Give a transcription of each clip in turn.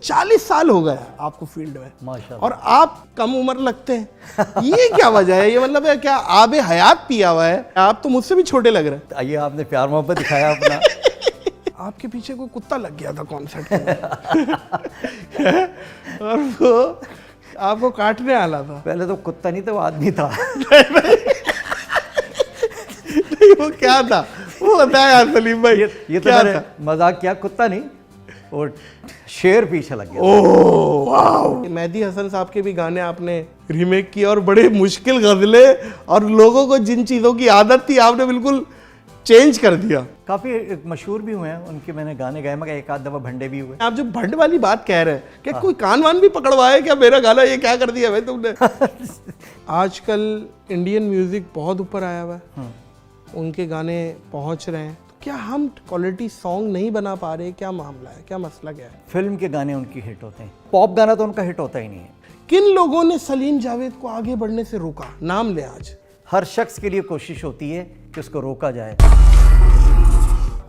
40 साल हो गए आपको फील्ड में माशाल्लाह। और आप कम उम्र लगते हैं। ये क्या वजह है? ये मतलब है क्या आबे हयात पिया हुआ है? आप तो मुझसे भी छोटे लग रहे हैं। आइए, आपने प्यार मोहब्बत दिखाया अपना। आपके पीछे कोई कुत्ता लग गया था कॉन्सर्ट में और वो आपको काटने आला था। पहले तो कुत्ता नहीं था, वो आदमी था। नहीं, वो क्या था वो बताया यार सलीम भाई। ये तो क्या मैंने था? मजाक किया, कुत्ता नहीं, वो शेर पीछे लग गया। Oh wow. मेहदी हसन साहब के भी गाने आपने रीमेक किए और बड़े मुश्किल गजले और लोगों को जिन चीज़ों की आदत थी आपने बिल्कुल चेंज कर दिया। काफ़ी मशहूर भी हुए हैं उनके, मैंने गाने गाए, मगर एक आध दफ़ा भंडे भी हुए। आप जो भंड वाली बात कह रहे हैं, क्या कोई कान वान भी पकड़वाए क्या? मेरा गाना ये क्या कर दिया भाई तुमने? आजकल इंडियन म्यूजिक बहुत ऊपर आया हुआ है, उनके गाने पहुंच रहे हैं, तो क्या हम क्वालिटी सॉन्ग नहीं बना पा रहे? क्या मामला है, क्या मसला क्या है? फिल्म के गाने उनकी हिट होते हैं, पॉप गाना तो उनका हिट होता ही नहीं है। किन लोगों ने सलीम जावेद को आगे बढ़ने से रोका? नाम ले आज। हर शख्स के लिए कोशिश होती है कि उसको रोका जाए।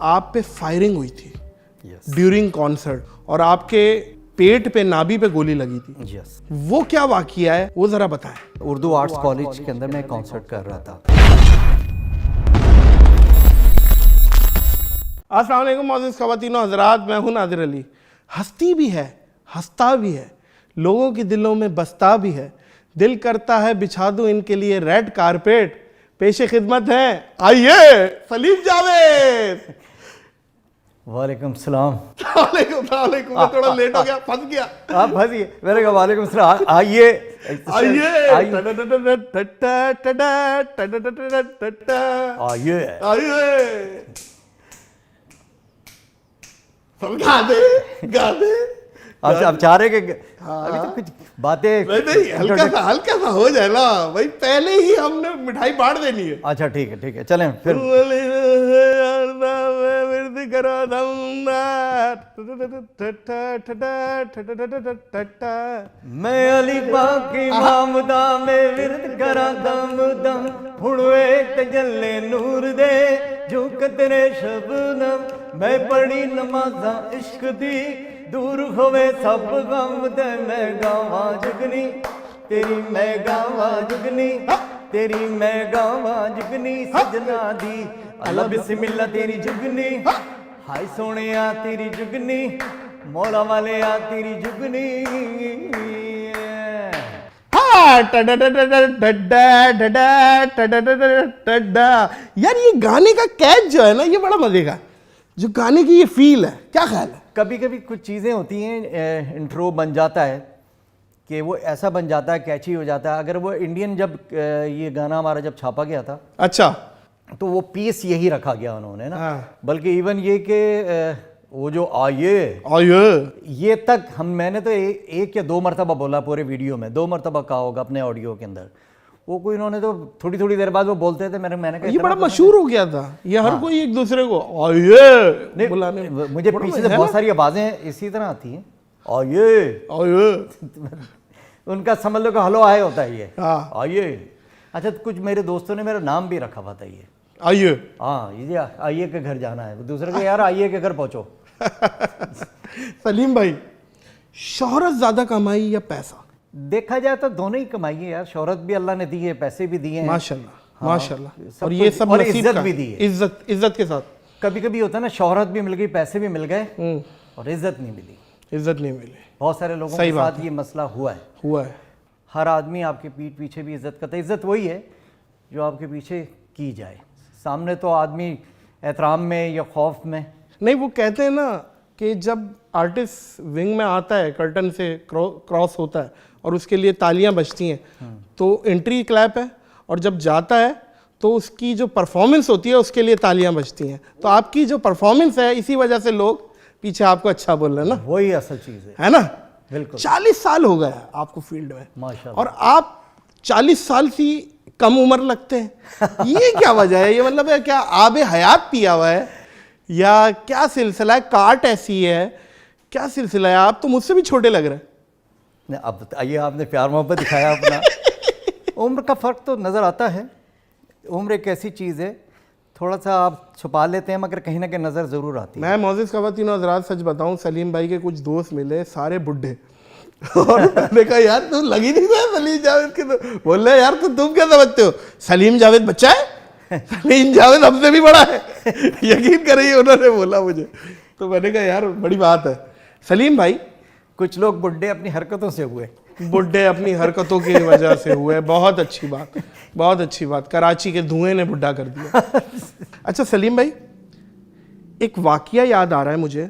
आप पे फायरिंग हुई थी यस ड्यूरिंग कॉन्सर्ट और आपके पेट पे, नाभि पे गोली लगी थी। यस। वो क्या वाकया है वो जरा बताएं। उर्दू आर्ट्स कॉलेज के अंदर मैं कॉन्सर्ट कर रहा था। अस्सलाम वालेकुम मोअज़्ज़िज़ ख़वातीन और हज़रात, मैं हूं नादिर अली। हस्ती भी है, हंसता भी है, लोगों के दिलों में बसता भी है। दिल करता है बिछा दूं इनके लिए रेड कारपेट। पेशे खिदमत है, आइए सलीम जावेद। वालेकुम सलाम। वालेकुम। मैं थोड़ा लेट हो गया, फंस गया। आप फंसिए, मैंने कहा वालेकुम सलाम। आइए आइए। गा दे। आप चाह रहे कि अभी तो कुछ बातें नहीं, हल्का सा हो जाए ना भाई, पहले ही हमने मिठाई बांट देनी है। अच्छा ठीक है, चलें फिर। मैं अली बाकी मामदा में विरद करा दम दम, हुड़वे तजल्ले नूर दे जो कतरे शबनम। मैं पढ़ी नमाजा इश्क दी, दूर होवे सब गम दे। मैं गावा जुगनी तेरी, मैं गावा जुगनी तेरी, मैं गावा जुगनी सजना दी। अल्लाह बिस्मिल्लाह तेरी जुगनी, हाय सोनिया तेरी जुगनी, मौला वाले आ तेरी जुगनी। यार ये गाने का कैच जो है ना, ये बड़ा मजे का, जो गाने की ये फील है, क्या ख्याल है? कभी कभी कुछ चीज़ें होती हैं, इंट्रो बन जाता है कि वो ऐसा बन जाता है, कैची हो जाता है। अगर वो इंडियन जब ये गाना हमारा जब छापा गया था, अच्छा, तो वो पीस यही रखा गया उन्होंने ना। हाँ। बल्कि इवन ये कि वो जो आइए ये तक मैंने तो एक या दो मरतबा बोला पूरे वीडियो में, 2 मरतबा कहा होगा अपने ऑडियो के अंदर। वो कोई इन्होंने तो थोड़ी देर बाद वो बोलते थे। मैंने कहा ये बड़ा मशहूर हो गया था, ये हर कोई एक दूसरे को आइए बुलाने। मुझे पीछे से बहुत सारी आवाजें इसी तरह आती हैं, आइए। उनका समझ लो कि हेलो आए होता है ये, आइए। अच्छा, कुछ मेरे दोस्तों ने मेरा नाम भी रखा हुआ था ये, आइए। हाँ, ये आइए के घर जाना है, दूसरे को यार आइए के घर पहुंचो। सलीम भाई, शोहरत ज्यादा कमाई या पैसा? देखा जाए तो दोनों ही कमाई है यार। शोहरत भी अल्लाह ने दी है, पैसे भी दिए हैं माशाल्लाह। माशाल्लाह। और ये सब नसीब इज्जत भी दी है। इज्जत के साथ। कभी कभी होता है ना, शोहरत भी मिल गई, पैसे भी मिल गए और इज्जत नहीं मिली। इज्जत नहीं मिली। बहुत सारे लोगों के साथ ये मसला हुआ है। हर आदमी आपके पीठ पीछे भी इज्जत करता है। इज्जत वही है जो आपके पीछे की जाए, सामने तो आदमी एहतराम में या खौफ में नहीं। वो कहते हैं ना कि जब आर्टिस्ट विंग में आता है, कर्टन से क्रॉस होता है और उसके लिए तालियां बजती हैं, तो एंट्री क्लैप है, और जब जाता है तो उसकी जो परफॉर्मेंस होती है उसके लिए तालियां बजती हैं। तो आपकी जो परफॉर्मेंस है, इसी वजह से लोग पीछे आपको अच्छा बोल रहे हैं ना। वही असल चीज़ है ना। बिल्कुल। 40 साल हो गया आपको फील्ड में माशाल्लाह, और आप 40 साल से कम उम्र लगते हैं। ये क्या वजह है? ये मतलब है क्या आबे हयात पिया हुआ है या क्या सिलसिला है? काट ऐसी है, क्या सिलसिला है? आप तो मुझसे भी छोटे लग रहे हैं। अब आइए, आपने प्यार मोहब्बत दिखाया अपना। उम्र का फ़र्क तो नज़र आता है। उम्र एक ऐसी चीज़ है थोड़ा सा आप छुपा लेते हैं मगर कहीं ना कहीं नज़र ज़रूर आती है। मैं मोजिज़ ख़वातीन और हज़रात सच बताऊं, सलीम भाई के कुछ दोस्त मिले सारे बुढ़े और मैंने कहा यार तू लगी नहीं रहा सलीम जावेद के, तो बोल रहे यार तुम क्या समझते हो, सलीम जावेद बच्चा है, सलीम जावेद हमसे भी बड़ा है। यकीन करिए उन्होंने बोला मुझे, तो मैंने कहा यार बड़ी बात है। सलीम भाई, कुछ लोग बुढ़े अपनी हरकतों से हुए, बुढ़े अपनी हरकतों की वजह से हुए, बहुत अच्छी बात, बहुत अच्छी बात, कराची के धुएं ने बुढ़ा कर दिया। अच्छा सलीम भाई, एक वाकया याद आ रहा है मुझे,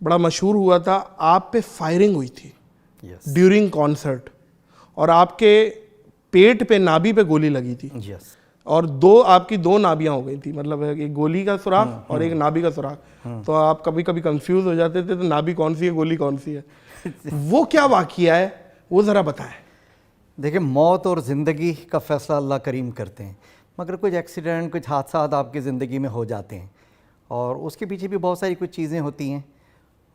बड़ा मशहूर हुआ था, आप पे फायरिंग हुई थी ड्यूरिंग कॉन्सर्ट और आपके पेट पे, नाभि पे गोली लगी थी। और आपकी दो नाभियां हो गई थी, मतलब एक गोली का सुराख और एक नाभि का सुराख। तो आप कभी कभी कंफ्यूज हो जाते थे, तो नाभि कौन सी है, गोली कौन सी है। वो क्या वाकया है, वो ज़रा बताएं। देखिए, मौत और ज़िंदगी का फ़ैसला अल्लाह करीम करते हैं, मगर कुछ एक्सीडेंट, कुछ हादसा आपकी ज़िंदगी में हो जाते हैं और उसके पीछे भी बहुत सारी कुछ चीज़ें होती हैं।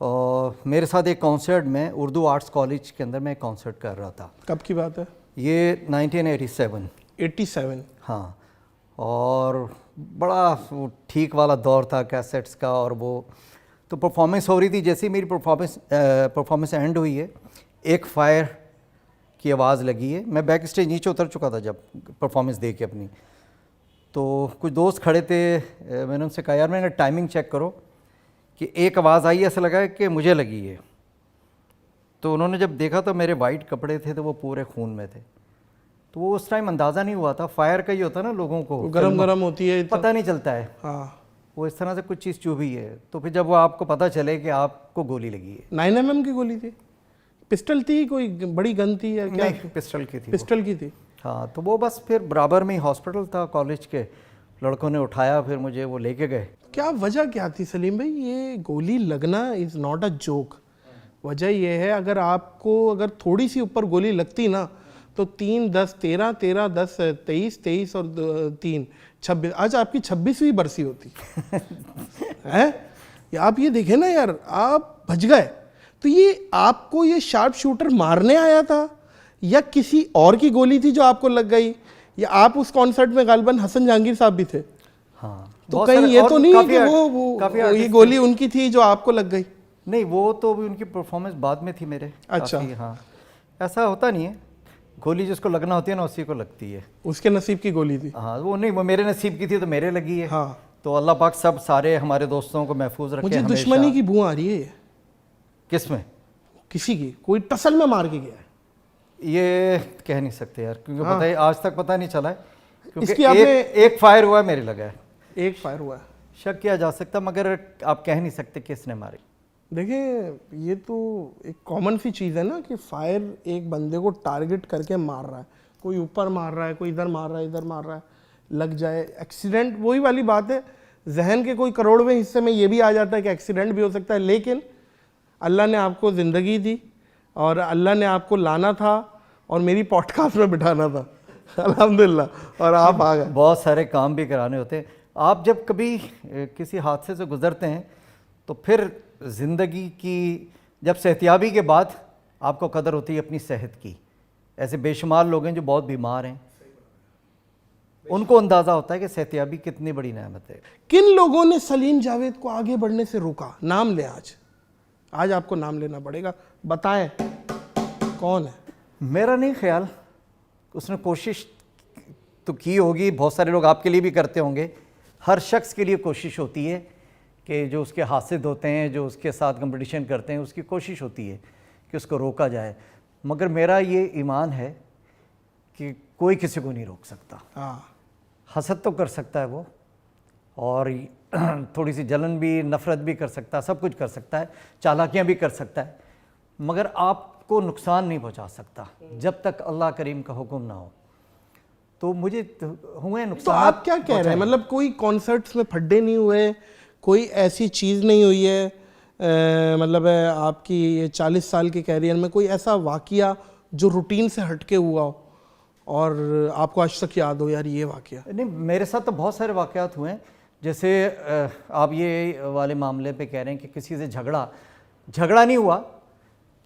और मेरे साथ एक कॉन्सर्ट में उर्दू आर्ट्स कॉलेज के अंदर मैं कॉन्सर्ट कर रहा था। कब की बात है? ये 1987। 87? हाँ, और बड़ा ठीक वाला दौर था कैसेट्स का। और वो तो परफॉर्मेंस हो रही थी, जैसे ही मेरी परफॉर्मेंस एंड हुई है, एक फायर की आवाज़ लगी है। मैं बैक स्टेज नीचे उतर चुका था जब परफॉर्मेंस दे के अपनी, तो कुछ दोस्त खड़े थे, मैंने उनसे कहा यार मैंने टाइमिंग चेक करो कि एक आवाज़ आई, ऐसा लगा कि मुझे लगी है। तो उन्होंने जब देखा तो मेरे वाइट कपड़े थे तो वो पूरे खून में थे। तो वो उस टाइम अंदाज़ा नहीं हुआ था, फायर का ही होता ना, लोगों को गरम गरम होती है, पता नहीं चलता है। हाँ, वो इस तरह से कुछ चीज़ चुभी है, तो फिर जब वो आपको पता चले कि आपको गोली लगी है। 9mm की गोली थी, पिस्टल थी, कोई बड़ी गन थी या क्या? नहीं, पिस्टल की थी। पिस्टल की थी। हाँ, तो वो बस फिर बराबर में ही हॉस्पिटल था कॉलेज के, लड़कों ने उठाया, फिर मुझे वो लेके गए। क्या वजह क्या थी सलीम भाई? ये गोली लगना इज़ नॉट अ जोक। वजह ये है, अगर थोड़ी सी ऊपर गोली लगती ना, तो 3, 10, 13, 13, 10, 23, 23 और 3, 26, आज आपकी 26वीं बरसी होती है। आप ये देखें ना यार, आप बच गए। तो ये आपको ये शार्प शूटर मारने आया था या किसी और की गोली थी जो आपको लग गई, या आप उस कॉन्सर्ट में गालिबन हसन जहांगीर साहब भी थे? हाँ, तो कहीं ये तो नहीं है कि वो ये गोली उनकी थी जो आपको लग गई? नहीं, वो तो भी उनकी परफॉर्मेंस बाद में थी मेरे। अच्छा। हाँ, ऐसा होता नहीं है, गोली जिसको लगना होती है ना उसी को लगती है। उसके नसीब की गोली थी। हाँ, वो नहीं, वो मेरे नसीब की थी तो मेरे लगी है। हाँ, तो अल्लाह पाक सब सारे हमारे दोस्तों को महफूज रखे। मुझे दुश्मनी की बू आ रही है। किस में? किसी की, कोई टसल में मार के गया है, ये कह नहीं सकते यार, क्योंकि हाँ। पता है आज तक पता नहीं चला है, क्योंकि इसकी आपने एक फायर हुआ है, मेरे लगा है। एक फायर हुआ है, शक किया जा सकता, मगर आप कह नहीं सकते किसने मारी। देखिए ये तो एक कॉमन सी चीज़ है ना कि फायर एक बंदे को टारगेट करके मार रहा है, कोई ऊपर मार रहा है, कोई इधर मार रहा है, इधर मार रहा है, लग जाए एक्सीडेंट। वही वाली बात है, जहन के कोई करोड़वें हिस्से में ये भी आ जाता है कि एक्सीडेंट भी हो सकता है, लेकिन अल्लाह ने आपको ज़िंदगी दी और अल्लाह ने आपको लाना था और मेरी पॉडकास्ट में बिठाना था अल्हम्दुलिल्लाह, और आप आ गए। बहुत सारे काम भी कराने होते हैं। आप जब कभी किसी हादसे से गुजरते हैं तो फिर ज़िंदगी की, जब सेहतियाबी के बाद आपको कदर होती है अपनी सेहत की। ऐसे बेशुमार लोग हैं जो बहुत बीमार हैं, उनको अंदाज़ा होता है कि सेहतियाबी कितनी बड़ी नेमत है। किन लोगों ने सलीम जावेद को आगे बढ़ने से रोका? नाम लें, आज आपको नाम लेना पड़ेगा, बताएं कौन है। मेरा नहीं ख्याल, उसने कोशिश तो की होगी, बहुत सारे लोग आपके लिए भी करते होंगे, हर शख्स के लिए कोशिश होती है कि जो उसके हासिद होते हैं, जो उसके साथ कंपटीशन करते हैं, उसकी कोशिश होती है कि उसको रोका जाए। मगर मेरा ये ईमान है कि कोई किसी को नहीं रोक सकता। हाँ, हसद तो कर सकता है वो, और थोड़ी सी जलन भी, नफ़रत भी कर सकता है, सब कुछ कर सकता है, चालाकियाँ भी कर सकता है, मगर आपको नुकसान नहीं पहुंचा सकता जब तक अल्लाह करीम का हुक्म ना हो। तो मुझे हुए नुकसान। तो आप क्या कह रहे हैं, मतलब कोई कॉन्सर्ट्स में फड्डे नहीं हुए, कोई ऐसी चीज़ नहीं हुई है, मतलब आपकी ये 40 साल के कैरियर में कोई ऐसा वाकया जो रूटीन से हटके हुआ हो और आपको आज तक याद हो यार ये वाकया? नहीं, मेरे साथ तो बहुत सारे वाकयात हुए हैं। जैसे आप ये वाले मामले पे कह रहे हैं कि किसी से झगड़ा नहीं हुआ,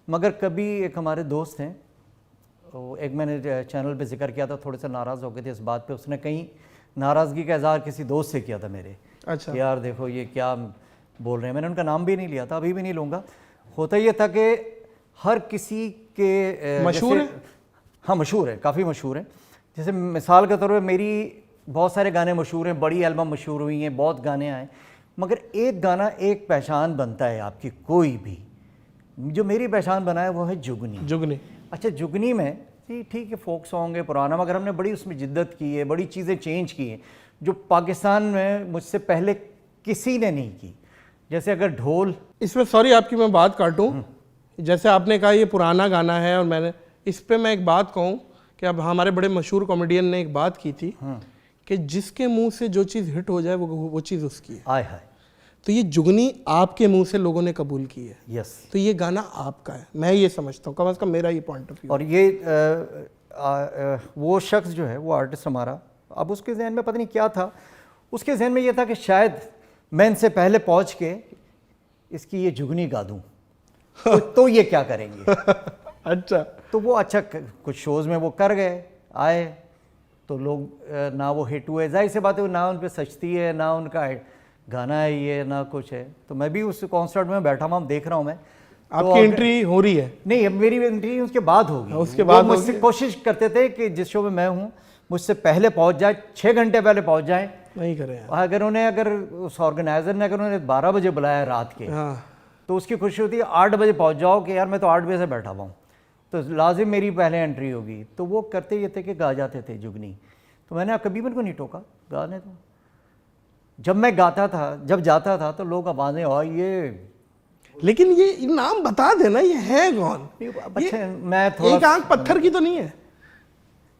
मगर कभी एक हमारे दोस्त हैं, एक मैंने चैनल पे जिक्र किया था, थोड़े से नाराज़ हो गए थे इस बात पे। उसने कहीं नाराज़गी का इजहार किसी दोस्त से किया था मेरे अच्छा। कि यार देखो ये क्या बोल रहे हैं। मैंने उनका नाम भी नहीं लिया था, अभी भी नहीं लूँगा। होता ये था कि हर किसी के मशहूर है, हाँ मशहूर है, काफ़ी मशहूर है। जैसे मिसाल के तौर पर मेरी बहुत सारे गाने मशहूर हैं, बड़ी एल्बम मशहूर हुई हैं, बहुत गाने आए, मगर एक गाना एक पहचान बनता है आपकी कोई भी। जो मेरी पहचान बना है वो है जुगनी। जुगनी। अच्छा, जुगनी में जी ठीक है फोक सॉन्ग है पुराना, मगर हमने बड़ी उसमें जिद्दत की है, बड़ी चीज़ें चेंज की हैं जो पाकिस्तान में मुझसे पहले किसी ने नहीं की। जैसे अगर ढोल, इसमें सॉरी आपकी मैं बात काटूं, जैसे आपने कहा ये पुराना गाना है, और मैंने इस पे मैं एक बात कहूं कि अब हमारे बड़े मशहूर कॉमेडियन ने एक बात की थी कि जिसके मुंह से जो चीज़ हिट हो जाए वो चीज़ उसकी है। आय हाय, तो ये जुगनी आपके मुंह से लोगों ने कबूल की है। यस। तो ये गाना आपका है, मैं ये समझता हूँ, कम से कम मेरा ये पॉइंट ऑफ व्यू। और ये वो शख्स जो है वो आर्टिस्ट हमारा, अब उसके जहन में पता नहीं क्या था, उसके जहन में ये था कि शायद मैं इनसे पहले पहुंच के इसकी ये जुगनी गा दूँ तो ये क्या करेंगे। अच्छा। तो वो अच्छा कुछ शोज़ में वो कर गए, आए तो लोग ना वो हिट हुए, जाहिर सी बात है ना उन पे सजती है, ना उनका गाना है ये, ना कुछ है। तो मैं भी उस कॉन्सर्ट में बैठा हुआ देख रहा हूँ मैं। आपकी एंट्री हो रही है? नहीं, अब मेरी एंट्री उसके बाद होगी। उसके बाद मुझसे कोशिश करते थे कि जिस शो में मैं हूँ मुझसे पहले पहुँच जाए, 6 घंटे पहले पहुँच जाए। नहीं करें। अगर उस ऑर्गेनाइजर ने अगर उन्हें 12 बजे बुलाया रात के, हाँ। तो उसकी खुशी होती है 8 बजे पहुँच जाओ कि यार मैं तो 8 बजे से बैठा हुआ हूँ, तो लाजिम मेरी पहले एंट्री होगी। तो वो करते ये थे कि गा जाते थे जुगनी। तो मैंने कभी मेरे को नहीं टोका, गाने तो जब मैं गाता था, जब जाता था तो लोग आवाज़ें और ये, लेकिन ये नाम बता देना ये है कौन? अच्छा मैं थोड़ा एक आंख पत्थर की तो नहीं है?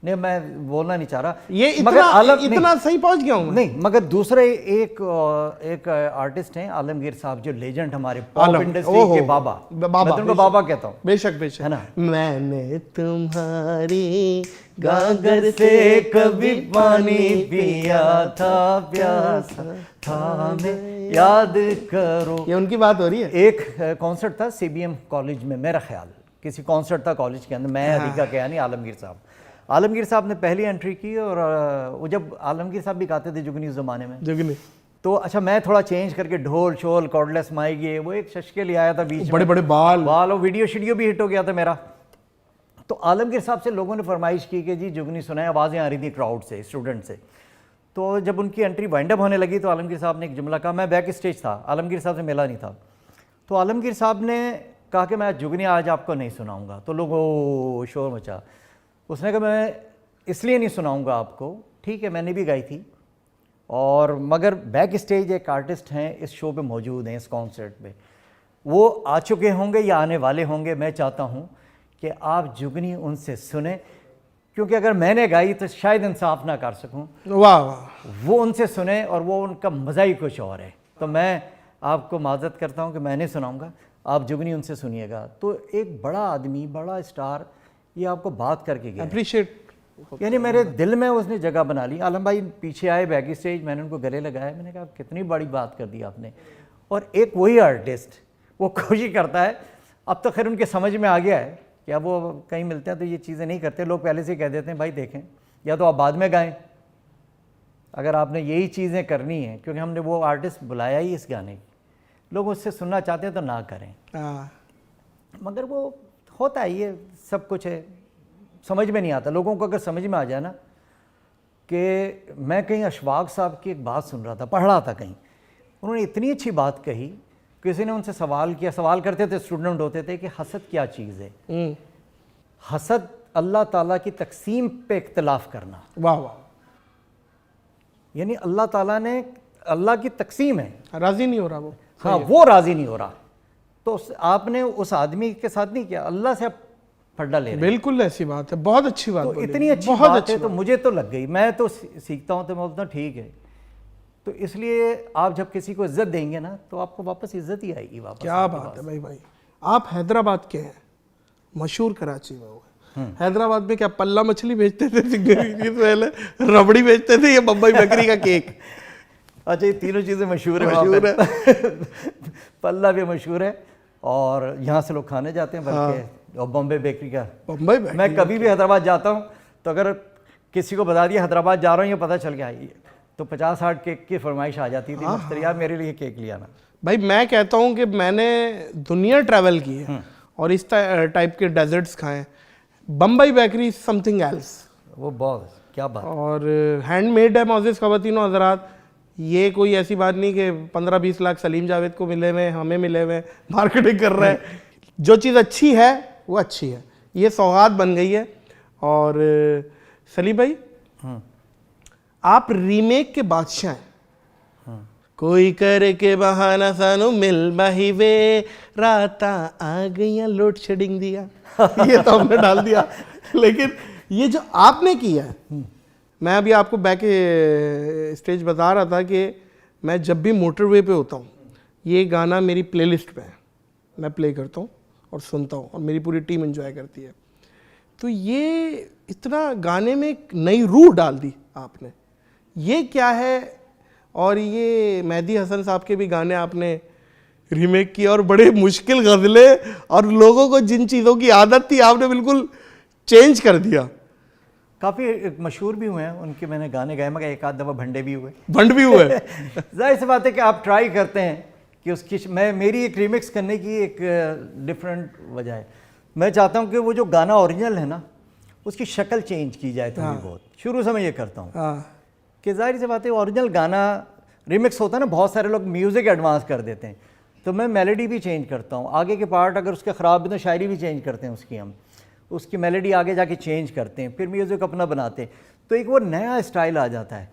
नहीं, मैं बोलना नहीं चाह रहा ये मगर इतना सही पहुंच गया हूं नहीं, मगर दूसरे एक आर्टिस्ट हैं आलमगीर साहब, जो लेजेंड हमारे पॉप इंडस्ट्री के बाबा। मैं तुमको बाबा कहता हूँ। बेशक बेशक, है ना। मैंने तुम्हारी गागर से कभी पानी पिया था, प्यासा था मैं, याद करो। ये उनकी बात हो रही है। एक कॉन्सर्ट था CBM कॉलेज में, मेरा ख्याल किसी कॉन्सर्ट था कॉलेज के अंदर, मैं अधिका के यानी आलमगीर साहब ने पहली एंट्री की। और वो जब आलमगीर साहब भी गाते थे जुगनी उस ज़माने में, जुगनी, तो अच्छा मैं थोड़ा चेंज करके ढोल शोल कॉर्डलेस माइक, ये वो एक शश के लिए आया था बीच बड़े में, बड़े बाल और वीडियो भी हिट हो गया था मेरा। तो आलमगीर साहब से लोगों ने फरमाइश की कि जी जुगनी सुनाए, आवाज़ें आ रही थी क्राउड से, स्टूडेंट से। तो जब उनकी एंट्री वाइंड अप होने लगी तो आलमगीर साहब ने एक जुमला कहा, मैं बैक स्टेज था, आलमगीर साहब से मिला नहीं था। तो आलमगीर साहब ने कहा कि मैं जुगनी आज आपको नहीं सुनाऊंगा। तो लोगों शोर मचा। उसने कहा मैं इसलिए नहीं सुनाऊंगा आपको, ठीक है मैंने भी गाई थी, और मगर बैक स्टेज एक आर्टिस्ट हैं इस शो पे मौजूद हैं, इस कॉन्सर्ट पे, वो आ चुके होंगे या आने वाले होंगे, मैं चाहता हूँ कि आप जुगनी उनसे सुने, क्योंकि अगर मैंने गाई तो शायद इंसाफ ना कर सकूँ। वाह वाह। वो उनसे सुने और वो उनका मज़ा ही कुछ और है। तो मैं आपको माजरत करता हूँ कि मैं नहीं सुनाऊँगा, आप जुगनी उनसे सुनिएगा। तो एक बड़ा आदमी, बड़ा स्टार, ये आपको बात करके गया, अप्रिशिएट, यानी मेरे दिल में उसने जगह बना ली। आलम भाई पीछे आए बैक स्टेज, मैंने उनको गले लगाया, मैंने कहा कितनी बड़ी बात कर दी आपने। और एक वही आर्टिस्ट वो कोशिश करता है, अब तो खैर उनके समझ में आ गया है कि अब वो कहीं मिलते हैं तो ये चीज़ें नहीं करते, लोग पहले से कह देते हैं भाई देखें या तो आप बाद में गाएं, अगर आपने यही चीज़ें करनी है, क्योंकि हमने वो आर्टिस्ट बुलाया ही इस गाने की, लोग उससे सुनना चाहते हैं तो ना करें। मगर वो होता है, ये सब कुछ है, समझ में नहीं आता लोगों को। अगर समझ में आ जाए ना, कि मैं कहीं अशफाक साहब की एक बात सुन रहा था, पढ़ रहा था कहीं, उन्होंने इतनी अच्छी बात कही, किसी ने उनसे सवाल किया, सवाल करते थे स्टूडेंट होते थे कि हसद क्या चीज़ है। हसद अल्लाह ताला की तकसीम पे इख्तलाफ करना। वाह वाह। यानी अल्लाह ताला ने, अल्लाह की तकसीम है, राजी नहीं हो रहा वो। हाँ वो राजी नहीं हो रहा, तो आपने उस आदमी के साथ नहीं किया, अल्लाह से आप फड्डा ले रहे। बिल्कुल ऐसी बात है, बहुत अच्छी बात तो इतनी अच्छी बात है, तो मुझे तो लग गई, मैं तो सीखता हूँ तो मैं बोलता हूँ ठीक है। तो इसलिए आप जब किसी को इज्जत देंगे ना, तो आपको वापस इज्जत ही आएगी वापस। क्या बात है भाई। भाई आप हैदराबाद के हैं, मशहूर कराची में हुए, हैदराबाद में क्या पल्ला मछली बेचते थे पहले, रबड़ी बेचते थे, या बम्बई बेकरी का केक? अच्छा, ये तीनों चीज़ें मशहूर है। पल्ला भी मशहूर है, और यहाँ से लोग खाने जाते हैं, बल्कि और बॉम्बे बेकरी का। बम्बई मैं कभी भी हैदराबाद जाता हूँ तो अगर किसी को बता दिया हैदराबाद जा रहा हूँ, ये पता चल गया, ये तो 50-60 केक की फरमाइश आ जाती थी। मख्तर यार मेरे लिए केक लिया ना। भाई मैं कहता हूँ कि मैंने दुनिया ट्रैवल की है और इस टाइप के डेजर्ट्स खाए। बम्बई बेकरी समथिंग एल्स, वो बहुत क्या बात। और हैंडमेड है मोज़ेज़ ख़वातीनो हज़रात। ये कोई ऐसी बात नहीं कि 15-20 लाख सलीम जावेद को मिले हुए, हमें मिले हुए, मार्केटिंग कर रहे हैं। जो चीज़ अच्छी है वो अच्छी है, ये सौगात बन गई है। और सलीम भाई आप रीमेक के बादशाह हैं। कोई करे के बहाना सानू मिल बाही वे, राता आ गई लोड शेडिंग दिया ये तो हमने डाल दिया। लेकिन ये जो आपने किया है, मैं अभी आपको बैक स्टेज बता रहा था कि मैं जब भी मोटरवे पे होता हूँ ये गाना मेरी प्लेलिस्ट पे है, मैं प्ले करता हूँ और सुनता हूँ और मेरी पूरी टीम एंजॉय करती है। तो ये इतना गाने में एक नई रूह डाल दी आपने, ये क्या है? और ये मेहदी हसन साहब के भी गाने आपने रीमेक किया और बड़े मुश्किल गज़लें, और लोगों को जिन चीज़ों की आदत थी आपने बिल्कुल चेंज कर दिया। काफ़ी मशहूर भी हुए हैं उनके, मैंने गाने गाए, मगर एक आध दफ़ा भंडे भी हुए। भंड भी हुए जाहिर सी बात है कि आप ट्राई करते हैं कि उसकी मेरी एक रीमिक्स करने की एक डिफरेंट वजह है। मैं चाहता हूँ कि वो जो गाना ओरिजिनल है ना उसकी शक्ल चेंज की जाए थोड़ी बहुत। शुरू से मैं ये करता हूँ कि जाहिर सी बात है ओरिजिनल गाना रिमिक्स होता है ना, बहुत सारे लोग म्यूज़िक एडवांस कर देते हैं, तो मैं मेलोडी भी चेंज करता हूँ। आगे के पार्ट अगर उसके ख़राब भी तो शायरी भी चेंज करते हैं उसकी, हम उसकी मेलोडी आगे जाके चेंज करते हैं, फिर म्यूज़िक अपना बनाते हैं, तो एक वो नया स्टाइल आ जाता है,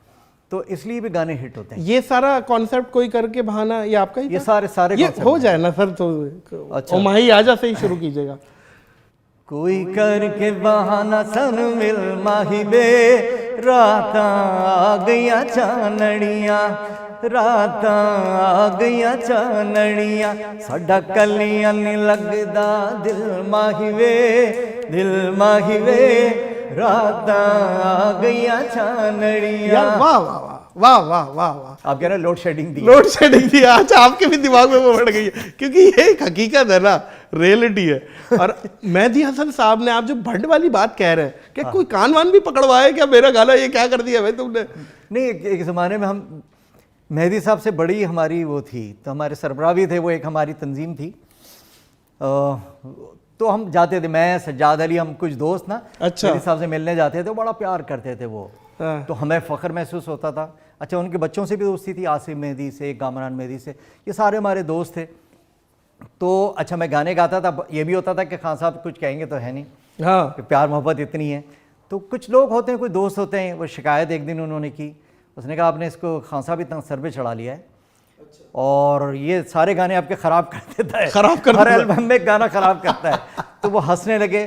तो इसलिए भी गाने हिट होते हैं। ये सारा कॉन्सेप्ट कोई करके बहाना ये आपका ही ये था? सारे ये हो जाए ना सर, तो अच्छा माही आजा से ही शुरू कीजिएगा। कोई करके बहाना सन मिल माही बे, रात आ गईया चानड़िया, रात आ गईया चानड़िया, साडा कलियां नहीं लगदा दिल माही वे, दिल माही वे, रात आ गईया चानड़िया। वाह वाह वाह वाह वाह वाह। आप कह रहे लोड शेडिंग दी, लोड शेडिंग दी। अच्छा, आपके भी दिमाग में वो बढ़ गई है, क्योंकि ये एक हकीकत है ना, रियलिटी है। और मेहदी हसन साहब ने, आप जो भंड वाली बात कह रहे हैं, क्या कोई कान वान भी पकड़वाया क्या? मेरा गाना ये क्या कर दिया भाई तुमने? नहीं, एक ज़माने में हम मेहदी साहब से बड़ी हमारी वो थी, तो हमारे सरबराह भी थे, वो एक हमारी तंजीम थी, तो हम जाते थे, मैं सज्जाद अली, हम कुछ दोस्त ना, अच्छा, मेहदी साहब से मिलने जाते थे, बड़ा प्यार करते थे वो, तो हमें फ़ख्र महसूस होता था। अच्छा, उनके बच्चों से भी दोस्ती थी, आसिम मेहदी से, कामरान मेहदी से, ये सारे हमारे दोस्त थे। तो अच्छा, मैं गाने गाता था, ये भी होता था कि खान साहब कुछ कहेंगे तो है नहीं, हाँ, प्यार मोहब्बत इतनी है। तो कुछ लोग होते हैं, कुछ दोस्त होते हैं, वो शिकायत एक दिन उन्होंने की, उसने कहा आपने इसको खान साहब इतना सर पे चढ़ा लिया है, और ये सारे गाने आपके ख़राब कर देता है, ख़राब कर हर एल्बम में गाना ख़राब करता है। तो वो हंसने लगे।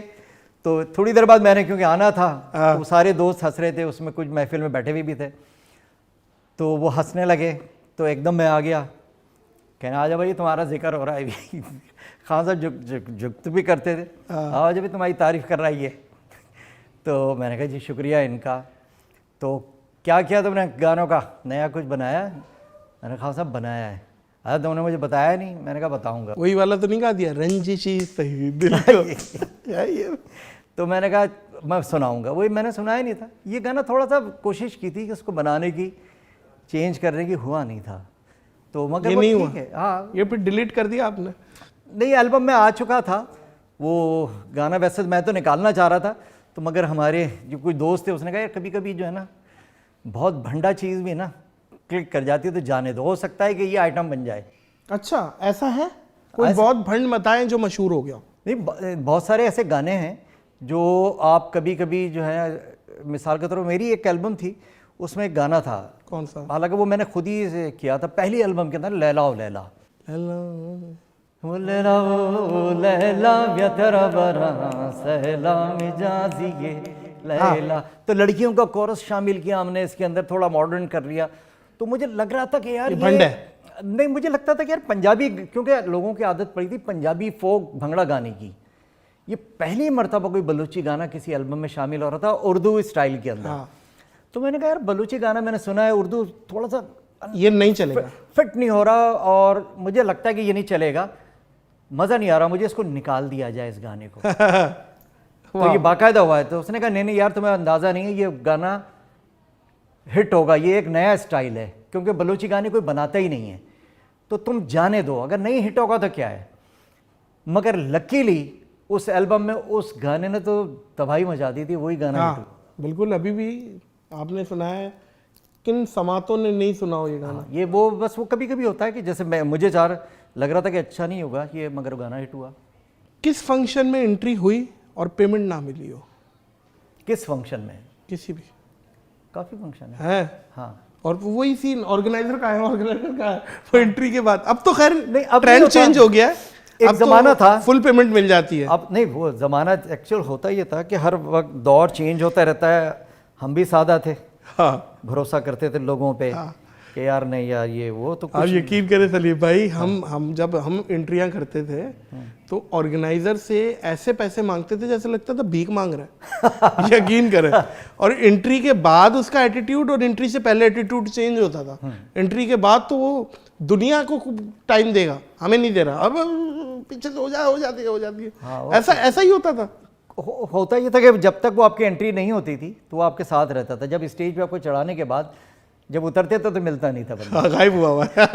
तो थोड़ी देर बाद मैंने, क्योंकि आना था, तो सारे दोस्त हंस रहे थे, उसमें कुछ महफिल में बैठे हुए भी थे, तो वो हंसने लगे, तो एकदम मैं आ गया, कहना आजा भाई तुम्हारा जिक्र हो रहा है अभी। खान साहब जुगत भी करते थे, आज अभी तुम्हारी तारीफ़ कर रहा है ये। तो मैंने कहा जी शुक्रिया इनका। तो क्या किया तुमने गानों का, नया कुछ बनाया? मैंने खान साहब बनाया है। अरे तुमने मुझे बताया नहीं। मैंने कहा बताऊंगा। वही वाला तो नहीं गा दिया, रंजिशी सही दिल को। तो मैंने कहा मैं सुनाऊंगा, वही मैंने सुनाया नहीं था। ये गाना थोड़ा सा कोशिश की थी कि उसको बनाने की, चेंज करने की, हुआ नहीं था, तो मगर वो ठीक है। हाँ, ये फिर डिलीट कर दिया आपने? नहीं, एल्बम में आ चुका था वो गाना, वैसे मैं तो निकालना चाह रहा था, तो मगर हमारे जो कुछ दोस्त थे उसने कहा यार कभी कभी जो है ना बहुत भंडा चीज़ भी ना क्लिक कर जाती है, तो जाने दो, हो सकता है कि ये आइटम बन जाए। अच्छा, ऐसा है? कोई बहुत भंड बताएं जो मशहूर हो गया? नहीं, बहुत सारे ऐसे गाने हैं जो आप कभी कभी जो है, मिसाल के तौर पर मेरी एक एल्बम थी, उसमें एक गाना था। कौन सा? हालांकि वो मैंने खुद ही किया था, पहली एल्बम के अंदर, लैला ओ लैला, लैला ओ लैला व्यतरा बरा सहला मिजाजिए लैला। तो लड़कियों का कोरस शामिल किया हमने इसके अंदर, थोड़ा मॉडर्न कर लिया। तो मुझे लग रहा था कि यार ये भंड है। नहीं, मुझे लगता था कि यार पंजाबी, क्योंकि लोगों की आदत पड़ी थी पंजाबी फोक भंगड़ा गाने की, ये पहली मरतबा कोई बलूची गाना किसी एल्बम में शामिल हो रहा था उर्दू स्टाइल के अंदर। हाँ। तो मैंने कहा यार बलूची गाना मैंने सुना है, उर्दू थोड़ा सा ये नहीं चलेगा, फिट नहीं हो रहा, और मुझे लगता है कि ये नहीं चलेगा, मज़ा नहीं आ रहा, मुझे इसको निकाल दिया जाए इस गाने को। तो ये बाकायदा हुआ है। तो उसने कहा नहीं नहीं यार तुम्हें अंदाज़ा नहीं है, ये गाना हिट होगा, ये एक नया स्टाइल है, क्योंकि बलूची गाने कोई बनाता ही नहीं है, तो तुम जाने दो, अगर नहीं हिट होगा तो क्या है। मगर लकीली उस एल्बम में उस गाने ने तो तबाही मचा दी थी, वही गाना हिट हुआ। बिल्कुल, अभी भी आपने सुना है, किन समातों ने नहीं सुना हो ये गाना। ये वो बस वो कभी कभी होता है कि जैसे मुझे लग रहा था कि अच्छा नहीं होगा ये, मगर गाना हिट हुआ। किस फंक्शन में एंट्री हुई और पेमेंट ना मिली हो? किस फंक्शन में? किसी भी। काफ़ी फंक्शन है। हाँ, और वही सीन ऑर्गेनाइजर का है, वो एंट्री के बाद। अब तो खैर नहीं, अब ट्रेंड चेंज हो गया है, एक ज़माना था फुल पेमेंट मिल जाती है। अब नहीं, वो ज़माना एक्चुअल होता ये था कि हर वक्त दौर चेंज होता रहता है। हम भी सादा थे, हाँ, भरोसा करते थे लोगों पे कि यार नहीं यार ये वो तो आप यकीन करें सलीम भाई, हम जब हम एंट्रियां करते थे तो ऑर्गेनाइजर से ऐसे पैसे मांगते थे जैसे लगता था भीख मांग रहा है। यकीन करें। और एंट्री के बाद उसका एटीट्यूड और एंट्री से पहले एटीट्यूड चेंज होता था। एंट्री के बाद तो वो दुनिया को टाइम देगा, हमें नहीं दे रहा, अब पीछे से हो जाती है। हाँ, ऐसा ही होता था। होता ये था कि जब तक वो आपकी एंट्री नहीं होती थी तो वो आपके साथ रहता था। जब स्टेज पे आपको चढ़ाने के बाद जब उतरते थे तो मिलता नहीं था बंदा। हाँ, गायब हुआ है।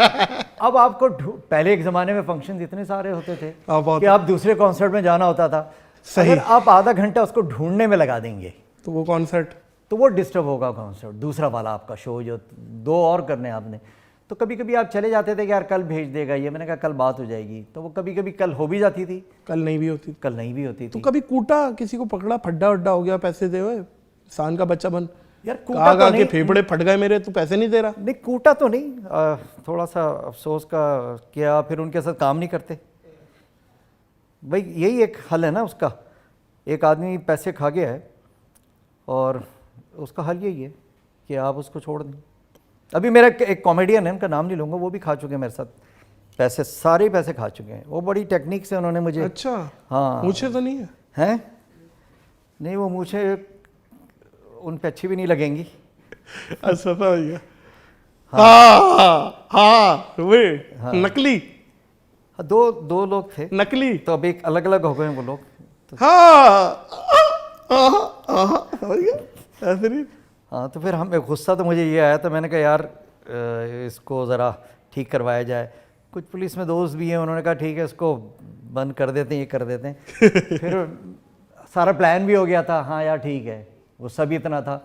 अब आपको पहले एक ज़माने में फंक्शन इतने सारे होते थे बहुत। कि आप दूसरे कॉन्सर्ट में जाना होता था। सही। अगर आप आधा घंटा उसको ढूंढने में लगा देंगे तो वो कॉन्सर्ट, तो वो डिस्टर्ब होगा कॉन्सर्ट, दूसरा वाला आपका शो जो 2 और करने आपने। तो कभी कभी आप चले जाते थे कि यार कल भेज देगा ये, मैंने कहा कल बात हो जाएगी, तो वो कभी कभी कल हो भी जाती थी, कल नहीं भी होती। कल नहीं भी होती तो थी। कभी कूटा, किसी को पकड़ा, फड्डा वड्डा हो गया, पैसे दे हुए, इंसान का बच्चा बन, यार कूटा तो नहीं, फेफड़े फट गए मेरे, तो पैसे नहीं दे रहा। नहीं कूटा तो नहीं, थोड़ा सा अफसोस का किया, फिर उनके साथ काम नहीं करते भाई। यही एक हल है ना उसका। एक आदमी पैसे खा गया है और उसका हल यही है कि आप उसको छोड़ दें। अभी मेरा एक कॉमेडियन है, उनका नाम नहीं लूँगा, वो भी खा चुके हैं मेरे साथ पैसे, सारे पैसे खा चुके हैं। वो बड़ी टेक्निक से उन्होंने मुझे। अच्छा, हाँ, मुझे तो नहीं है। हैं? नहीं, वो मुझे उन पे अच्छी भी नहीं लगेंगी। अच्छा भैया। हाँ, वे नकली। दो लोग थे नकली, तो अब एक अलग अलग हो गए वो लोग। हाँ, समझ गया ऐसे नहीं। हाँ, तो फिर हमें गुस्सा तो मुझे ये आया, तो मैंने कहा यार इसको ज़रा ठीक करवाया जाए। कुछ पुलिस में दोस्त भी हैं, उन्होंने कहा ठीक है इसको बंद कर देते हैं, ये कर देते हैं। फिर सारा प्लान भी हो गया था, हाँ यार ठीक है, गुस्सा भी इतना था।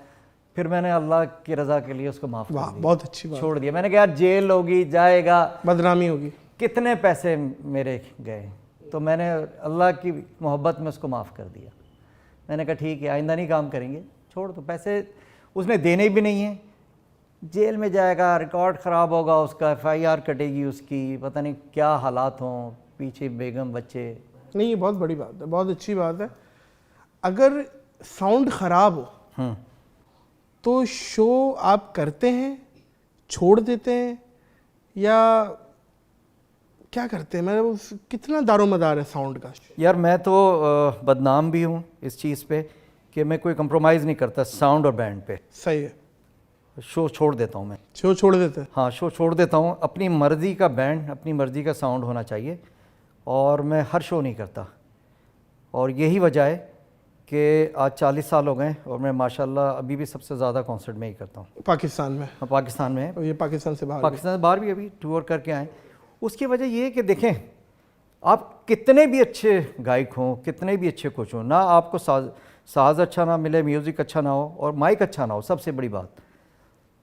फिर मैंने अल्लाह की रज़ा के लिए उसको माफ़ कर दिया, बहुत अच्छी बात, छोड़ दिया। मैंने कहा यार जेल होगी, जाएगा, बदनामी होगी, कितने पैसे मेरे गए, तो मैंने अल्लाह की मोहब्बत में उसको माफ़ कर दिया। मैंने कहा ठीक है आइंदा नहीं काम करेंगे, छोड़ दो, पैसे उसने देने भी नहीं है, जेल में जाएगा, रिकॉर्ड ख़राब होगा उसका, FIR कटेगी उसकी, पता नहीं क्या हालात हों, पीछे बेगम बच्चे। नहीं, ये बहुत बड़ी बात है, बहुत अच्छी बात है। अगर साउंड ख़राब हो तो शो आप करते हैं, छोड़ देते हैं, या क्या करते हैं? मतलब कितना दारोमदार है साउंड का? यार मैं तो बदनाम भी हूँ इस चीज़ पे कि मैं कोई कंप्रोमाइज़ नहीं करता साउंड और बैंड पे। सही है, शो छोड़ देता हूँ मैं। शो छोड़ देते हैं? हाँ, शो छोड़ देता हूँ। अपनी मर्ज़ी का बैंड, अपनी मर्ज़ी का साउंड होना चाहिए, और मैं हर शो नहीं करता। और यही वजह है कि आज 40 साल हो गए और मैं माशाल्लाह अभी भी सबसे ज़्यादा कॉन्सर्ट में ही करता हूँ। पाकिस्तान में? हाँ, पाकिस्तान में। और ये पाकिस्तान से बाहर? पाकिस्तान से बाहर भी अभी टूर करके आए। उसकी वजह ये है कि देखें, आप कितने भी अच्छे गायक हों, कितने भी अच्छे कोच हों, ना आपको साज अच्छा ना मिले, म्यूज़िक अच्छा ना हो और माइक अच्छा ना हो, सबसे बड़ी बात,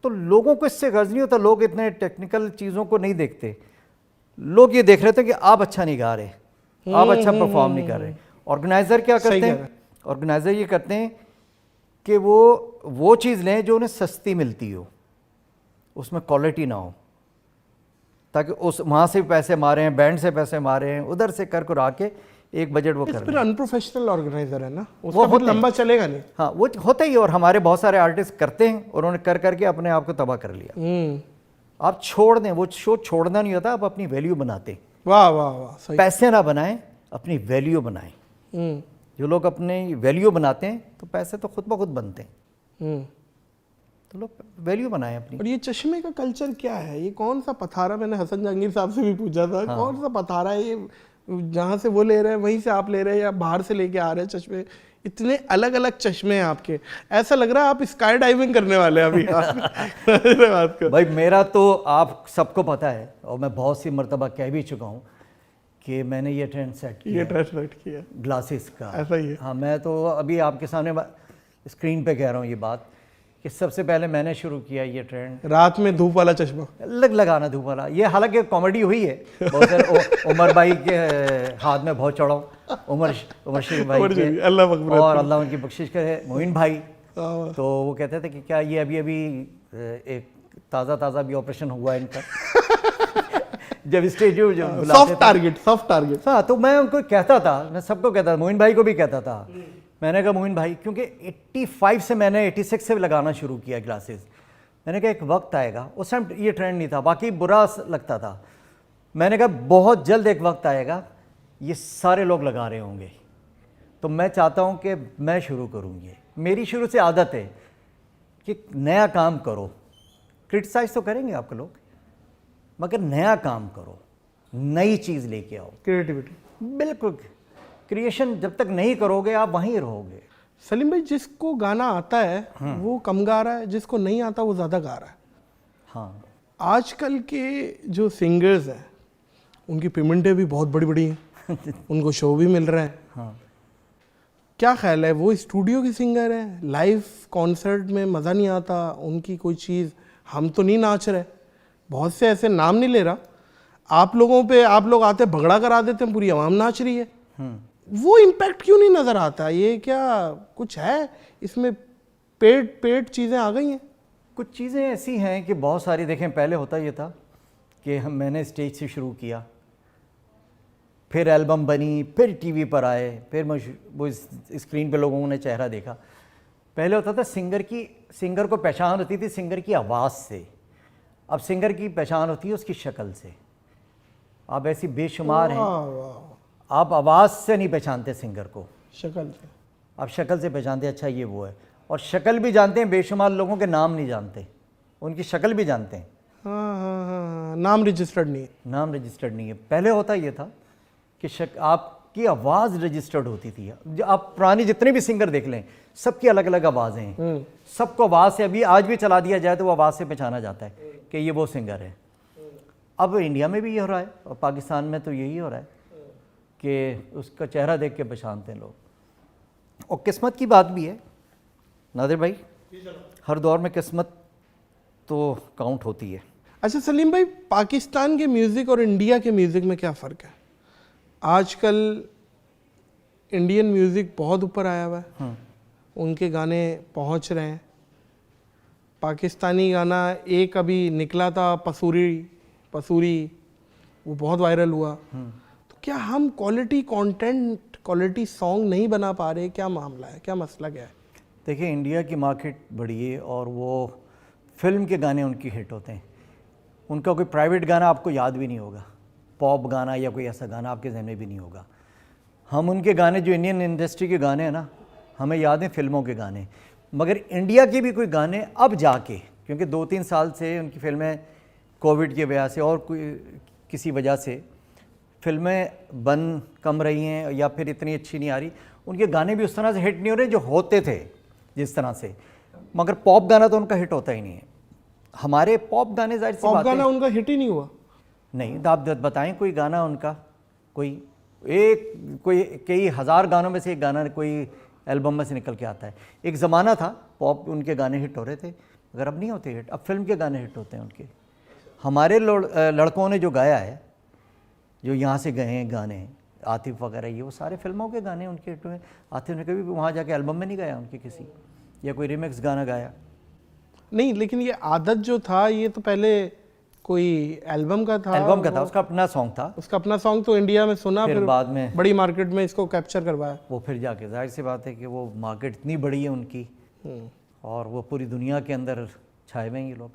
तो लोगों को इससे गर्ज नहीं होता। लोग इतने टेक्निकल चीज़ों को नहीं देखते, लोग ये देख रहे थे कि आप अच्छा नहीं गा रहे, आप अच्छा परफॉर्म नहीं कर रहे। ऑर्गेनाइज़र क्या करते हैं? ऑर्गेनाइज़र ये करते हैं कि वो चीज़ लें जो उन्हें सस्ती मिलती हो, उसमें क्वालिटी ना हो, ताकि उस वहाँ से भी पैसे मारे हैं, बैंड से पैसे मारे हैं, उधर से कर कर आके एक बजट वो कर। फिर अनप्रोफेशनल ऑर्गेनाइजर है ना, उसका फिर लंबा चलेगा नहीं। हाँ, वो होता ही, और हमारे बहुत सारे आर्टिस्ट करते हैं, उन्होंने कर करके अपने आप को तबाह कर लिया। आप छोड़ दें, वो शो छोड़ना नहीं होता, आप अपनी वैल्यू बनाते हैं। वाह वाह वाह, सही। पैसे ना बनाएं, अपनी वैल्यू बनाएं। जो लोग अपनी वैल्यू बनाते हैं तो पैसे तो खुद ब खुद बनते हैं। तो लोग वैल्यू बनाएं अपनी। और ये चश्मे का कल्चर क्या है? ये कौन सा पथारा? मैंने हसन जहांगीर साहब से भी पूछा था, कौन सा पथारा है ये? जहाँ से वो ले रहे हैं वहीं से आप ले रहे हैं या बाहर से लेके आ रहे हैं चश्मे, इतने अलग अलग चश्मे हैं आपके, ऐसा लग रहा है आप स्काई डाइविंग करने वाले हैं अभी बात कर। भाई मेरा तो आप सबको पता है और मैं बहुत सी मर्तबा कह भी चुका हूँ कि मैंने ये ट्रेंड सेट किया, ये ट्रेंड सेट किया ग्लासेस का। ऐसा ही है। हाँ, मैं तो अभी आपके सामने स्क्रीन पे कह रहा हूँ ये बात कि सबसे पहले मैंने शुरू किया ये ट्रेंड, रात में धूप वाला चश्मा लगाना धूप वाला। ये हालांकि कॉमेडी हुई है बहुत सारे, उमर भाई के हाथ में बहुत चढ़ा हूँ, उमर शरीफ भाई के, अल्लाह मग़फ़िरत और अल्लाह उनकी बख्शिश करे, मोइन भाई। तो वो कहते थे कि क्या ये अभी एक ताज़ा भी ऑपरेशन हुआ है इनका जब स्टेज जो सॉफ्ट टारगेट। हाँ, तो मैं उनको कहता था, मैं सबको कहता था, मोइन भाई को भी कहता था। मैंने कहा मोइन भाई, क्योंकि 85 से मैंने 86 से लगाना शुरू किया ग्लासेस। मैंने कहा एक वक्त आएगा, उस टाइम ये ट्रेंड नहीं था, बाकी बुरा लगता था। मैंने कहा बहुत जल्द एक वक्त आएगा ये सारे लोग लगा रहे होंगे, तो मैं चाहता हूँ कि मैं शुरू करूँ। ये मेरी शुरू से आदत है कि नया काम करो, क्रिटिसाइज तो करेंगे आपको लोग, मगर नया काम करो, नई चीज़ लेके आओ, क्रिएटिविटी। बिल्कुल, क्रिएशन जब तक नहीं करोगे आप वहीं रहोगे। सलीम भाई, जिसको गाना आता है वो कम गा रहा है, जिसको नहीं आता वो ज़्यादा गा रहा है। हाँ, आजकल के जो सिंगर्स हैं उनकी पेमेंटें भी बहुत बड़ी बड़ी हैं उनको शो भी मिल रहा है। हाँ, क्या ख्याल है, वो स्टूडियो के सिंगर हैं, लाइव कॉन्सर्ट में मज़ा नहीं आता, उनकी कोई चीज़, हम तो नहीं नाच रहे, बहुत से ऐसे नाम नहीं ले रहा, आप लोगों पे आप लोग आते भगड़ा करा देते हैं, पूरी आवाम नाच रही है, वो इम्पैक्ट क्यों नहीं नज़र आता? ये क्या कुछ है इसमें, पेड चीज़ें आ गई हैं? कुछ चीज़ें ऐसी हैं कि बहुत सारी, देखें पहले होता ये था कि मैंने स्टेज से शुरू किया, फिर एल्बम बनी, फिर टीवी पर आए, फिर वो स्क्रीन पे लोगों ने चेहरा देखा। पहले होता था सिंगर को पहचान होती थी सिंगर की आवाज़ से, अब सिंगर की पहचान होती है उसकी शक्ल से। अब ऐसी बेशुमार हैं, आप आवाज़ से नहीं पहचानते सिंगर को, शक्ल से। आप शक्ल से पहचानते, अच्छा ये वो है, और शक्ल भी जानते हैं, बेशुमार लोगों के नाम नहीं जानते, उनकी शक्ल भी जानते हैं। हाँ, नाम रजिस्टर्ड नहीं है। नाम रजिस्टर्ड नहीं है। पहले होता ये था कि आपकी आवाज़ रजिस्टर्ड होती थी। जो आप पुराने जितने भी सिंगर देख लें, सबकी अलग अलग आवाज़ें हैं, सबको आवाज़ से, अभी आज भी चला दिया जाए तो वो आवाज़ से पहचाना जाता है कि ये वो सिंगर है। अब इंडिया में भी ये हो रहा है और पाकिस्तान में तो यही हो रहा है कि उसका चेहरा देख के पहचानते हैं लोग। और किस्मत की बात भी है नादिर भाई, हर दौर में किस्मत तो काउंट होती है। अच्छा सलीम भाई, पाकिस्तान के म्यूज़िक और इंडिया के म्यूज़िक में क्या फ़र्क है? आजकल इंडियन म्यूज़िक बहुत ऊपर आया हुआ है, उनके गाने पहुंच रहे हैं। पाकिस्तानी गाना एक अभी निकला था, पसूरी, वो बहुत वायरल हुआ। तो क्या हम क्वालिटी कंटेंट, क्वालिटी सॉन्ग नहीं बना पा रहे? क्या मामला है, क्या मसला क्या है? देखिए, इंडिया की मार्केट बड़ी है और वो फिल्म के गाने उनकी हिट होते हैं। उनका कोई प्राइवेट गाना आपको याद भी नहीं होगा, पॉप गाना या कोई ऐसा गाना आपके जहन में भी नहीं होगा। हम उनके गाने, जो इंडियन इंडस्ट्री के गाने हैं ना, हमें याद हैं फिल्मों के गाने। मगर इंडिया के भी कोई गाने अब जाके, क्योंकि 2-3 साल से उनकी फिल्में कोविड की वजह से और कोई किसी वजह से फिल्में बन कम रही हैं या फिर इतनी अच्छी नहीं आ रही, उनके गाने भी उस तरह से हिट नहीं हो रहे जो होते थे जिस तरह से। मगर पॉप गाना तो उनका हिट होता ही नहीं है। हमारे पॉप गाने, जाहिर सी बात है, पॉप गाना उनका हिट ही नहीं हुआ। नहीं, तो आप बताएं कोई गाना उनका, कोई कई हज़ार गानों में से एक गाना कोई एल्बम में से निकल के आता है। एक ज़माना था पॉप उनके गाने हिट हो रहे थे, मगर अब नहीं होते हिट, अब फिल्म के गाने हिट होते हैं उनके। हमारे लड़कों ने जो गाया है, जो यहाँ से गए हैं गाने, आतिफ वगैरह, ये वो सारे फिल्मों के गाने उनके हिट हुए। आतिफ ने कभी भी वहाँ जाके एल्बम में नहीं गाया उनके किसी, या कोई रिमिक्स गाना गाया नहीं। लेकिन ये आदत जो था, ये तो पहले कोई एल्बम का था, उसका अपना सॉन्ग था, उसका अपना सॉन्ग तो इंडिया में सुना, फिर बाद में बड़ी मार्केट में इसको कैप्चर करवाया। वो फिर जाके, जाहिर सी बात है कि वो मार्केट इतनी बड़ी है उनकी और वो पूरी दुनिया के अंदर छाए हुए हैं ये लोग।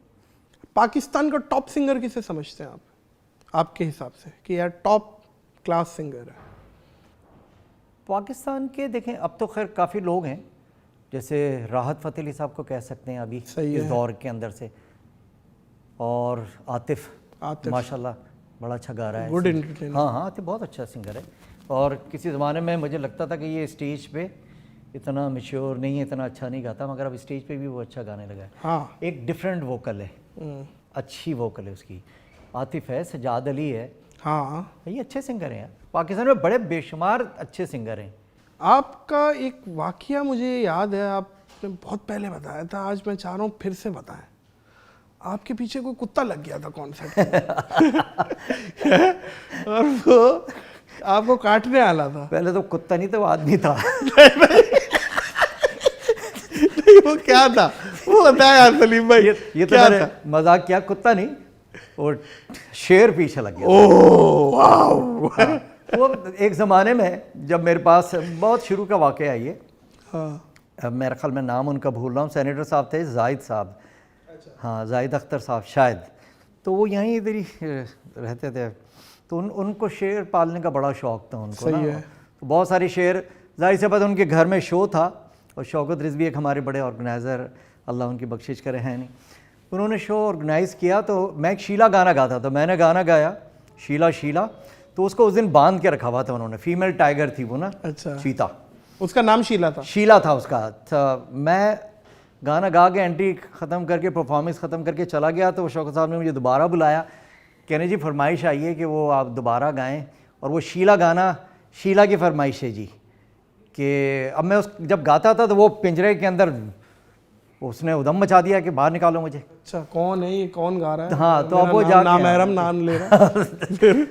पाकिस्तान का टॉप सिंगर किसे समझते हैं आप, आपके हिसाब से, कि यार टॉप क्लास सिंगर है? पाकिस्तान के देखें, अब तो खैर काफ़ी लोग हैं, जैसे राहत फ़तेह अली साहब को कह सकते हैं अभी इस दौर के अंदर से, और आतिफ माशाल्लाह बड़ा अच्छा गा रहा है। Good entertainer. हाँ हाँ, तो बहुत अच्छा सिंगर है। और किसी ज़माने में मुझे लगता था कि ये स्टेज पे इतना मैच्योर नहीं है, इतना अच्छा नहीं गाता, मगर अब स्टेज पे भी वो अच्छा गाने लगा है। हाँ। एक डिफरेंट वोकल है, अच्छी वोकल है उसकी। आतिफ है, सजाद अली है, हाँ, ये अच्छे सिंगर हैं यार। पाकिस्तान में बड़े बेशुमार अच्छे सिंगर हैं। आपका एक वाकया मुझे याद है, आपने बहुत पहले बताया था, आज मैं चाह रहा हूँ फिर से बताएं। आपके पीछे कोई कुत्ता लग गया था कॉन्सर्ट और वो आपको काटने आला था। पहले तो कुत्ता नहीं था, वो आदमी था। नहीं, वो क्या था वो बताया यार सलीम भाई। ये तो क्या मैंने था? मजाक किया, कुत्ता नहीं, वो शेर पीछे लग गया। ओह वाह। हाँ, वो एक ज़माने में जब मेरे पास, बहुत शुरू का वाक़या है ये। हाँ, अब मेरे ख्याल में नाम उनका भूल रहा हूँ, सेनेटर साहब थे, जाहिद साहब। हाँ, जाहिद अख्तर साहब शायद। तो वो यहीं इधर ही रहते थे। तो उनको शेर पालने का बड़ा शौक़ था उनको। सही ना है। तो बहुत सारे शेर, जाहिर सी बात, उनके घर में शो था। और शौकत रिजवी एक हमारे बड़े ऑर्गेनाइज़र, अल्लाह उनकी बख्शिश करे, हैं नहीं, उन्होंने शो ऑर्गेनाइज़ किया। तो मैं एक शीला गाना गाता, तो मैंने गाना गाया शीला शीला। तो उसको उस दिन बांध के रखा हुआ था उन्होंने, फीमेल टाइगर थी वो ना, अच्छा, चीता, उसका नाम शीला था। शीला था उसका। तो मैं गाना गा के एंट्री ख़त्म करके, परफॉर्मेंस ख़त्म करके चला गया। तो शौकत साहब ने मुझे दोबारा बुलाया, कहने जी फरमाइश आई है कि वो आप दोबारा गाएं। और वो शीला गाना, शीला की फरमाइश है जी, कि अब मैं उस जब गाता था तो वो पिंजरे के अंदर उसने उदम मचा दिया कि बाहर निकालो मुझे। अच्छा, कौन है ये, कौन गा रहा है? हाँ, तो अब वो मेरा जाके नामहरम नाम ले रहा है। फिर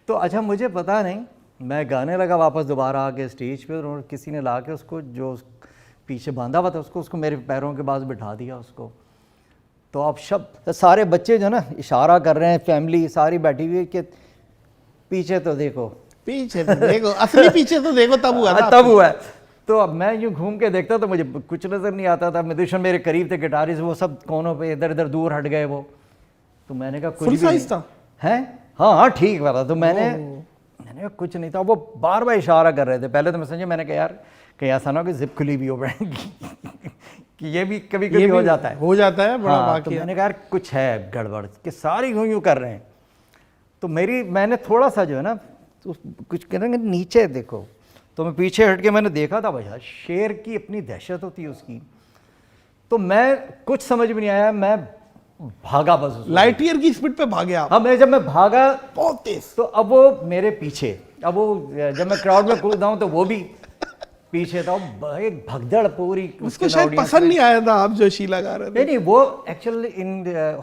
तो अच्छा, मुझे पता नहीं, मैं गाने लगा वापस दोबारा आके स्टेज पे, और किसी ने ला के उसको, जो पीछे बांधा हुआ था उसको मेरे पैरों के पास बिठा दिया उसको। तो अब सारे बच्चे जो ना इशारा कर रहे हैं, फैमिली सारी बैठी हुई है कि पीछे तो देखो, पीछे तो देखो, असली पीछे तो देखो, तब हुआ था। तब हुआ है। तो अब मैं यूँ घूम के देखता तो मुझे कुछ नज़र नहीं आता था। म्यूजिशियन मेरे करीब थे, गिटारिस्ट, वो सब कोनों पे इधर इधर दूर हट गए वो। तो मैंने कहा कुछ फुल भी साइज नहीं था? है। हाँ हाँ, ठीक वाला। तो मैंने कहा कुछ नहीं था। वो बार बार इशारा कर रहे थे। पहले तो मैं समझे, मैंने कहा यार कहीं ऐसा ना हो कि जिप खुली भी हो कि ये भी कभी कभी हो जाता है, बड़ा हाँ, वाकया। तो मैंने कहा यार कुछ है गड़बड़, कि सारी यूँ कर रहे हैं। तो मैंने थोड़ा सा जो है ना, तो कुछ कह रहे हैं नीचे देखो। तो मैं पीछे हट के मैंने देखा था, भैया शेर की अपनी दहशत होती है उसकी। तो मैं कुछ समझ में नहीं आया, मैं भागा बस लाइट ईयर की स्पीड पे भागे आप? हाँ, जब मैं भागा बहुत तेज। तो अब वो मेरे पीछे, अब वो जब मैं क्राउड में कूदा हूँ तो वो भी पीछे था। एक भगदड़ पूरी। उसको शायद पसंद नहीं आया था आप जो शीला गा रहे थे। नहीं, वो एक्चुअली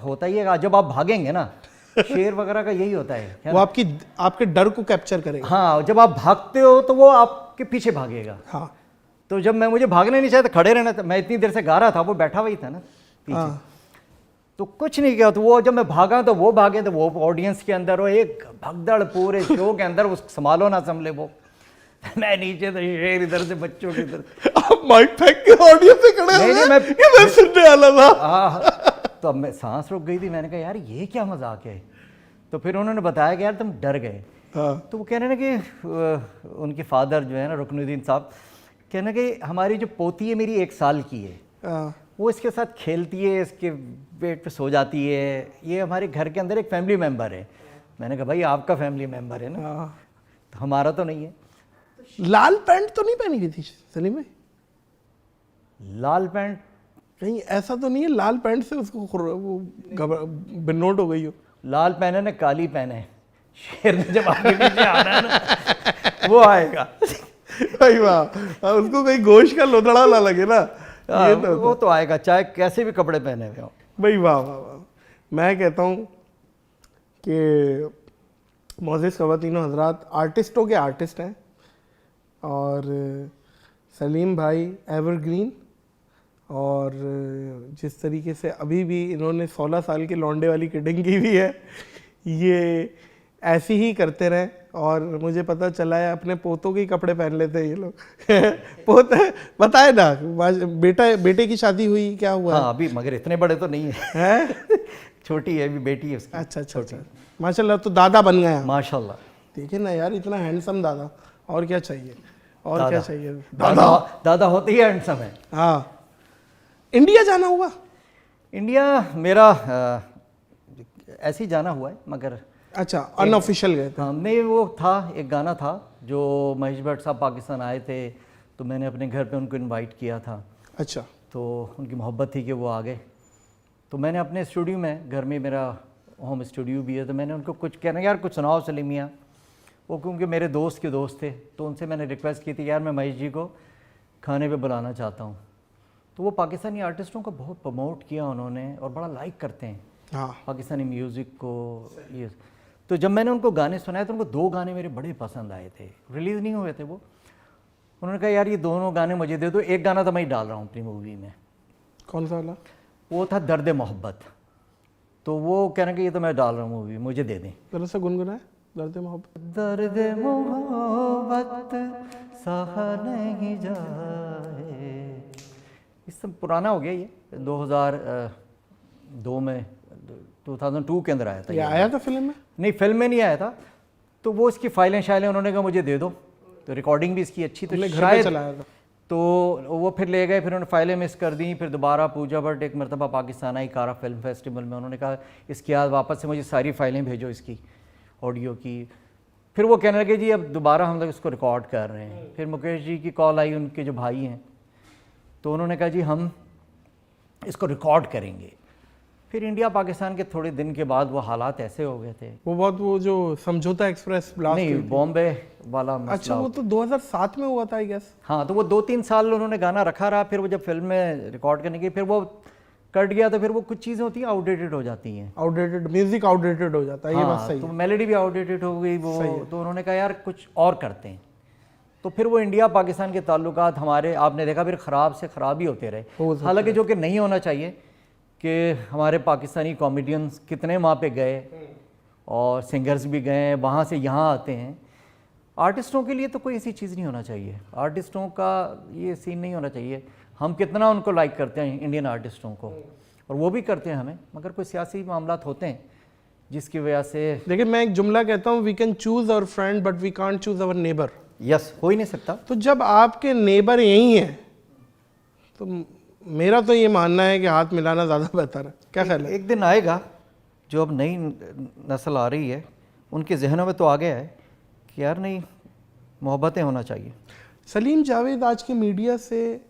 होता ही है, जब आप भागेंगे ना, शेर वगैरह का यही होता है, वो आपके डर को कैप्चर करेगा। हाँ, जब आप भागते हो तो वो आपके पीछे भागेगा। हाँ, तो जब मुझे भागने नहीं चाहिए, तो खड़े रहना था। मैं इतनी देर से गा रहा था, वो बैठा हुआ ही था ना पीछे। हाँ। तो कुछ नहीं किया। तो वो जब मैं भागा तो वो भागे, तो वो ऑडियंस के अंदर, वो एक भगदड़ पूरे शो के अंदर, उस संभालो ना संभले वो। मैं नीचे, तो शेर इधर से, बच्चों की तरफ। आप माइक फेंक के ऑडियंस से खड़े हो गए? मैं सुनने वाला था। तो अब मैं सांस रुक गई थी। मैंने कहा यार ये क्या मजाक है। तो फिर उन्होंने बताया कि यार तुम डर गए। तो वो कह रहे ना कि उनके फादर जो है ना, रुकनुद्दीन साहब, कहना कि हमारी जो पोती है मेरी 1 साल की है, वो इसके साथ खेलती है, इसके पेट पे सो जाती है, ये हमारे घर के अंदर एक फैमिली मेम्बर है। मैंने कहा भाई आपका फैमिली मेम्बर है ना, तो हमारा तो नहीं है। लाल पैंट तो नहीं पहनी हुई थी सलीम भाई? लाल पैंट? कहीं ऐसा तो नहीं है लाल पैंट से उसको वो बिन्नोट हो गई हो? लाल पहने ने काली पहने, शेर ने जब आगे पीछे आना है ना, वो आएगा भाई वाह, उसको कहीं गोश्त का लोदड़ा ना लगे ना, ये तो वो तो आएगा, चाहे कैसे भी कपड़े पहने हुए हो। भाई वाह वाह वाह। मैं कहता हूँ कि मोअज़्ज़िज़ ख़वातीनो हज़रात, आर्टिस्टों के आर्टिस्ट हैं, और सलीम भाई एवरग्रीन। और जिस तरीके से अभी भी इन्होंने 16 साल के लौंडे वाली किडिंग की हुई है, ये ऐसी ही करते रहें। और मुझे पता चला है अपने पोतों के कपड़े पहन लेते हैं ये लोग। पोते बताए ना, बेटे की शादी हुई, क्या हुआ? हाँ, अभी मगर इतने बड़े तो नहीं है, छोटी है अभी बेटी है उसकी। अच्छा, माशाल्लाह। तो दादा बन गया माशाल्लाह। देखिए ना यार, इतना हैंडसम दादा, और क्या चाहिए, और दादा, क्या चाहिए? दादा होते ही हैंडसम है। हाँ। इंडिया जाना हुआ? इंडिया मेरा ऐसे ही जाना हुआ है, मगर अच्छा, अनऑफिशियल गए थे। हाँ, नहीं वो था, एक गाना था जो महेश भट्ट साहब पाकिस्तान आए थे, तो मैंने अपने घर पे उनको इनवाइट किया था। अच्छा। तो उनकी मोहब्बत थी कि वो आ गए, तो मैंने अपने स्टूडियो में, घर में मेरा होम स्टूडियो भी है, तो मैंने उनको कुछ कहना, यार कुछ सुनाओ सलीम मियां। वो क्योंकि मेरे दोस्त के दोस्त थे, तो उनसे मैंने रिक्वेस्ट की थी, यार मैं महेश जी को खाने पे बुलाना चाहता हूँ। तो वो पाकिस्तानी आर्टिस्टों को बहुत प्रमोट किया उन्होंने, और बड़ा लाइक करते हैं हाँ, पाकिस्तानी म्यूज़िक को ये। तो जब मैंने उनको गाने सुनाए तो उनको 2 गाने मेरे बड़े पसंद आए थे, रिलीज़ नहीं हुए थे वो। उन्होंने कहा यार ये दोनों गाने मुझे दे दो, एक गाना तो मैं ही डाल रहा हूँ अपनी मूवी में। कौन सा वाला? वो था दर्द मोहब्बत। तो वो कहना कि ये तो मैं डाल रहा हूँ मूवी, मुझे दे दें। जरा सा गुनगुनाए, दर्द मोहब्बत। दर्द मोहब्बत सहा नहीं जाए। इस सब पुराना हो गया, ये 2002 में, 2002 के अंदर आया था। ये आया था फिल्म में? नहीं, फिल्म में नहीं आया था। तो वो इसकी फाइलें शाइलें उन्होंने कहा मुझे दे दो, तो रिकॉर्डिंग भी इसकी अच्छी, तो घर पे शायद चलाया था। तो वो फिर ले गए, फिर उन्होंने फाइलें मिस कर दी। फिर दोबारा पूजा भट्ट एक मरतबा पाकिस्तान आई कारा फिल्म फेस्टिवल में, उन्होंने कहा इसके बाद वापस से मुझे सारी फाइलें भेजो इसकी ऑडियो की। फिर वो कहने लगे जी अब दोबारा हम लोग इसको रिकॉर्ड कर रहे हैं। फिर मुकेश जी की कॉल आई, उनके जो भाई हैं, तो उन्होंने कहा जी हम इसको रिकॉर्ड करेंगे। फिर इंडिया पाकिस्तान के थोड़े दिन के बाद वो हालात ऐसे हो गए थे। वो जो समझौता एक्सप्रेस ब्लास्ट नहीं, हुई थी। बॉम्बे वाला मसला। अच्छा, वो तो 2007 में हुआ था आई गेस। हाँ, तो वो 2-3 साल उन्होंने गाना रखा रहा। फिर वो जब फिल्म में रिकॉर्ड करने की, फिर वो कट गया, तो फिर वो कुछ चीज़ें होती हैं आउटडेटेड हो जाती हैं। आउटडेटेड म्यूजिक आउटडेटेड हो जाता है, ये बात सही तो है। मेलोडी भी आउटडेटेड हो गई वो। तो उन्होंने कहा यार कुछ और करते हैं। तो फिर वो इंडिया पाकिस्तान के ताल्लुकात हमारे, आपने देखा, फिर ख़राब से ख़राब ही होते रहे। हालांकि जो कि नहीं होना चाहिए, कि हमारे पाकिस्तानी कॉमेडियंस कितने वहाँ पे गए और सिंगर्स भी गए, वहाँ से यहाँ आते हैं। आर्टिस्टों के लिए तो कोई ऐसी चीज़ नहीं होना चाहिए, आर्टिस्टों का ये सीन नहीं होना चाहिए। हम कितना उनको लाइक करते हैं इंडियन आर्टिस्टों को, और वो भी करते हैं हमें, मगर कोई सियासी मामलात होते हैं जिसकी वजह से। देखिए, मैं एक जुमला कहता हूँ, we can choose our friend but we can't choose our neighbour. Yes, हो ही नहीं सकता। तो जब आपके नेबर यही हैं, तो मेरा तो ये मानना है कि हाथ मिलाना ज़्यादा बेहतर है। क्या ख्याल है? एक दिन आएगा, जो अब नई नस्ल आ रही है, उनके जहनों में तो आ गया है कि यार नहीं, मोहब्बतें होना चाहिए। सलीम जावेद आज के मीडिया से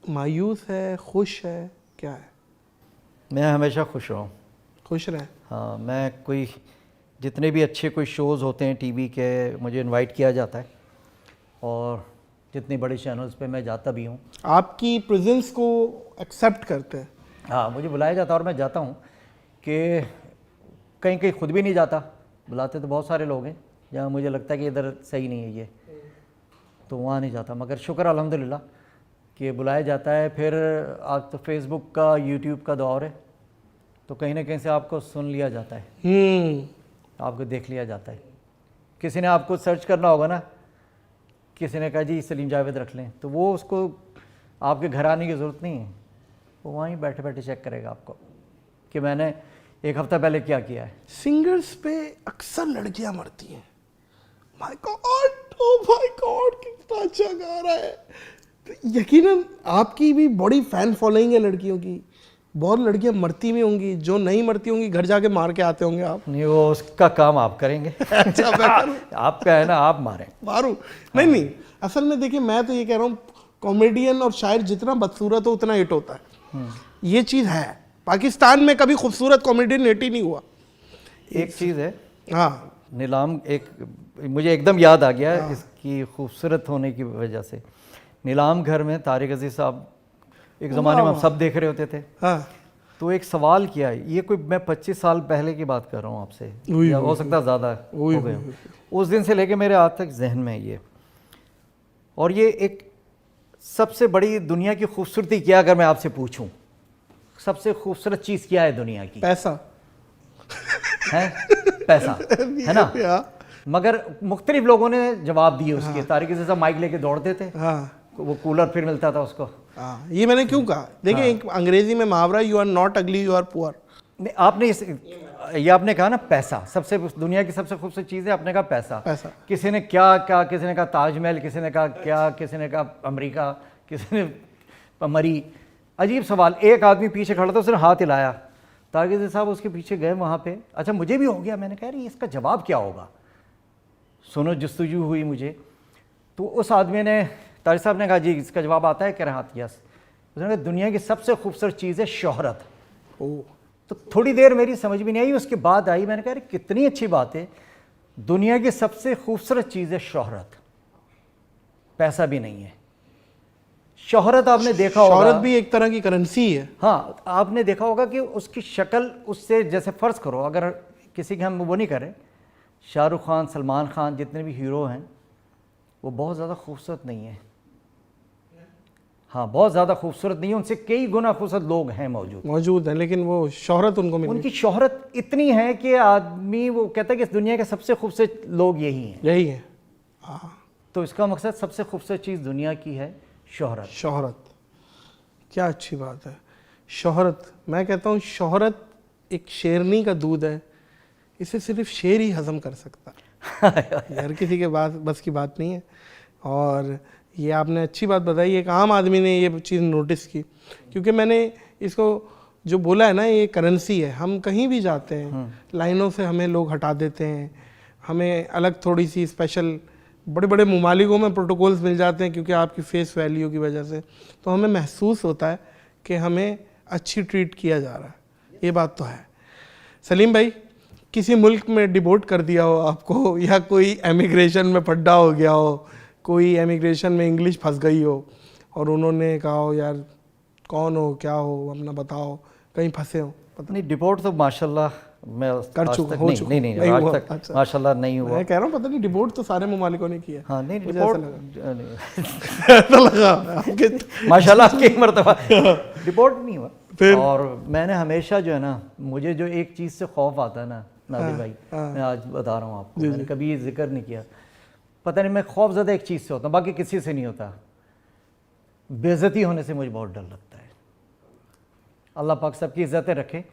मायूस है, खुश है, क्या है? मैं हमेशा खुश रहा हूँ। खुश रहे। हाँ, मैं कोई जितने भी अच्छे कोई शोज़ होते हैं टीवी के, मुझे इनवाइट किया जाता है, और जितने बड़े चैनल्स पे मैं जाता भी हूँ। आपकी प्रेजेंस को एक्सेप्ट करते हैं? हाँ, मुझे बुलाया जाता है और मैं जाता हूँ। कि कहीं कहीं खुद भी नहीं जाता, बुलाते तो बहुत सारे लोग हैं, जहाँ मुझे लगता है कि इधर सही नहीं है ये, तो वहाँ नहीं जाता। मगर शुक्र अल्हम्दुलिल्लाह कि बुलाया जाता है। फिर आज तो फेसबुक का, यूट्यूब का दौर है, तो कहीं ना कहीं से आपको सुन लिया जाता है, आपको देख लिया जाता है। किसी ने आपको सर्च करना होगा ना, किसी ने कहा जी सलीम जावेद रख लें, तो वो उसको आपके घर आने की ज़रूरत नहीं है, वो वहीं बैठे बैठे चेक करेगा आपको कि मैंने एक हफ़्ता पहले क्या किया है। सिंगर्स पे अक्सर लड़कियां मरती हैं। My God, oh my God, कितना अच्छा गा रहा है। तो यकीनन आपकी भी बड़ी फैन फॉलोइंग है लड़कियों की। बहुत लड़कियां मरती भी होंगी, जो नहीं मरती होंगी घर जाके मार के आते होंगे आप। नहीं, वो उसका काम आप करेंगे। अच्छा, आपका है ना, आप मारें। मारू? नहीं, असल में देखिए, मैं तो ये कह रहा हूँ, कॉमेडियन और शायर जितना बदसूरत हो उतना हिट होता है। ये चीज़ है। पाकिस्तान में कभी खूबसूरत कॉमेडियन हिट ही नहीं हुआ। एक चीज़ है, हाँ, नीलाम, एक मुझे एकदम याद आ गया इसकी खूबसूरत होने की वजह से। नीलाम घर में तारिक अजीज साहब एक ज़माने में हम सब देख रहे होते थे। हाँ, तो एक सवाल किया, ये कोई मैं 25 साल पहले की बात कर रहा हूँ आपसे, या हो सकता ज़्यादा हो गए। उस दिन से लेके मेरे आज तक जहन में है ये। और ये एक सबसे बड़ी दुनिया की खूबसूरती क्या, अगर मैं आपसे पूछूं, सबसे खूबसूरत चीज़ क्या है दुनिया की? पैसा है, पैसा है ना। मगर मुख्तलिफ लोगों ने जवाब दिए उसके। तारिक अजीज साहब माइक लेके दौड़ते थे, वो कूलर फिर मिलता था उसको। ये मैंने क्यों कहा, देखिए, एक अंग्रेजी में मुहावरा, यू आर नॉट अगली, यू आर पुअर। नहीं, आपने ये आपने कहा ना, पैसा सबसे दुनिया की सबसे खूबसूरत चीज़ है। आपने कहा पैसा। किसी ने क्या कहा, किसी ने कहा ताजमहल, किसी ने कहा क्या, किसी ने कहा अमेरिका, किसी ने मरी। अजीब सवाल। एक आदमी पीछे खड़ा था, उसने हाथ हिलाया, तारगिज़ साहब उसके पीछे गए वहाँ पे। अच्छा मुझे भी हो गया, मैंने कहा इसका जवाब क्या होगा, सुनो जस्तजू हुई मुझे। तो उस आदमी ने, तारिक साहब ने कहा जी इसका जवाब आता है? कह रहा हाथ यस। उसने कहा दुनिया की सबसे खूबसूरत चीज़ है शोहरत। ओह, तो थोड़ी देर मेरी समझ में नहीं आई, उसके बाद आई। मैंने कहा अरे कितनी अच्छी बात है, दुनिया की सबसे खूबसूरत चीज़ है शोहरत, पैसा भी नहीं है। शोहरत आपने देखा होगा, शोहरत भी एक तरह की करेंसी है। हाँ आपने देखा होगा कि उसकी शक्ल उससे, जैसे फ़र्ज़ करो अगर किसी के, हम वो नहीं करें, शाहरुख खान, सलमान खान जितने भी हीरो हैं वो बहुत ज़्यादा खूबसूरत नहीं है। हाँ बहुत ज़्यादा खूबसूरत नहीं है, उनसे कई गुना खूबसूरत लोग हैं मौजूद हैं, लेकिन वो शोहरत उनको मिली। उनकी शोहरत इतनी है कि आदमी वो कहता है कि इस दुनिया के सबसे खूबसूरत लोग यही हैं। यही है, हाँ। तो इसका मकसद सबसे खूबसूरत चीज़ दुनिया की है शोहरत। शोहरत, क्या अच्छी बात है। शोहरत, मैं कहता हूँ शोहरत एक शेरनी का दूध है, इसे सिर्फ शेर ही हजम कर सकता है। हर किसी के बस की बात नहीं है। और ये आपने अच्छी बात बताई, एक आम आदमी ने ये चीज़ नोटिस की, क्योंकि मैंने इसको जो बोला है ना, ये करेंसी है। हम कहीं भी जाते हैं, लाइनों से हमें लोग हटा देते हैं, हमें अलग थोड़ी सी स्पेशल, बड़े बड़े ममालिकों में प्रोटोकॉल्स मिल जाते हैं क्योंकि आपकी फेस वैल्यू की वजह से, तो हमें महसूस होता है कि हमें अच्छी ट्रीट किया जा रहा है। ये बात तो है। सलीम भाई, किसी मुल्क में डिपोर्ट कर दिया हो आपको, या कोई एमिग्रेशन में पड्डा हो गया हो, कोई एमिग्रेशन में इंग्लिश फंस गई हो और उन्होंने कहा हो यार कौन हो क्या हो अपना बताओ, कहीं फंसे हो? पता नहीं, डिपोर्ट तो माशाल्लाह मैं कर चुका, हो चुका नहीं आज तक अच्छा। माशाल्लाह नहीं हुआ। मैं कह रहा हूँ पता नहीं, डिपोर्ट तो सारे ममालिकों ने किया। हाँ नहीं, मुझे डिपोर्ट ऐसा लगा आपके माशाल्लाह की मर्तबा डिपोर्ट नहीं हुआ। और मैंने हमेशा जो है ना, मुझे जो एक चीज़ से खौफ आता है ना नादिर भाई, मैं आज बता रहा हूँ आपको, मैंने कभी ये जिक्र नहीं किया, पता नहीं मैं खौफ ज़्यादा एक चीज़ से होता हूँ, बाकी किसी से नहीं होता। बेइज्जती होने से मुझे बहुत डर लगता है। अल्लाह पाक सबकी इज्जतें रखे।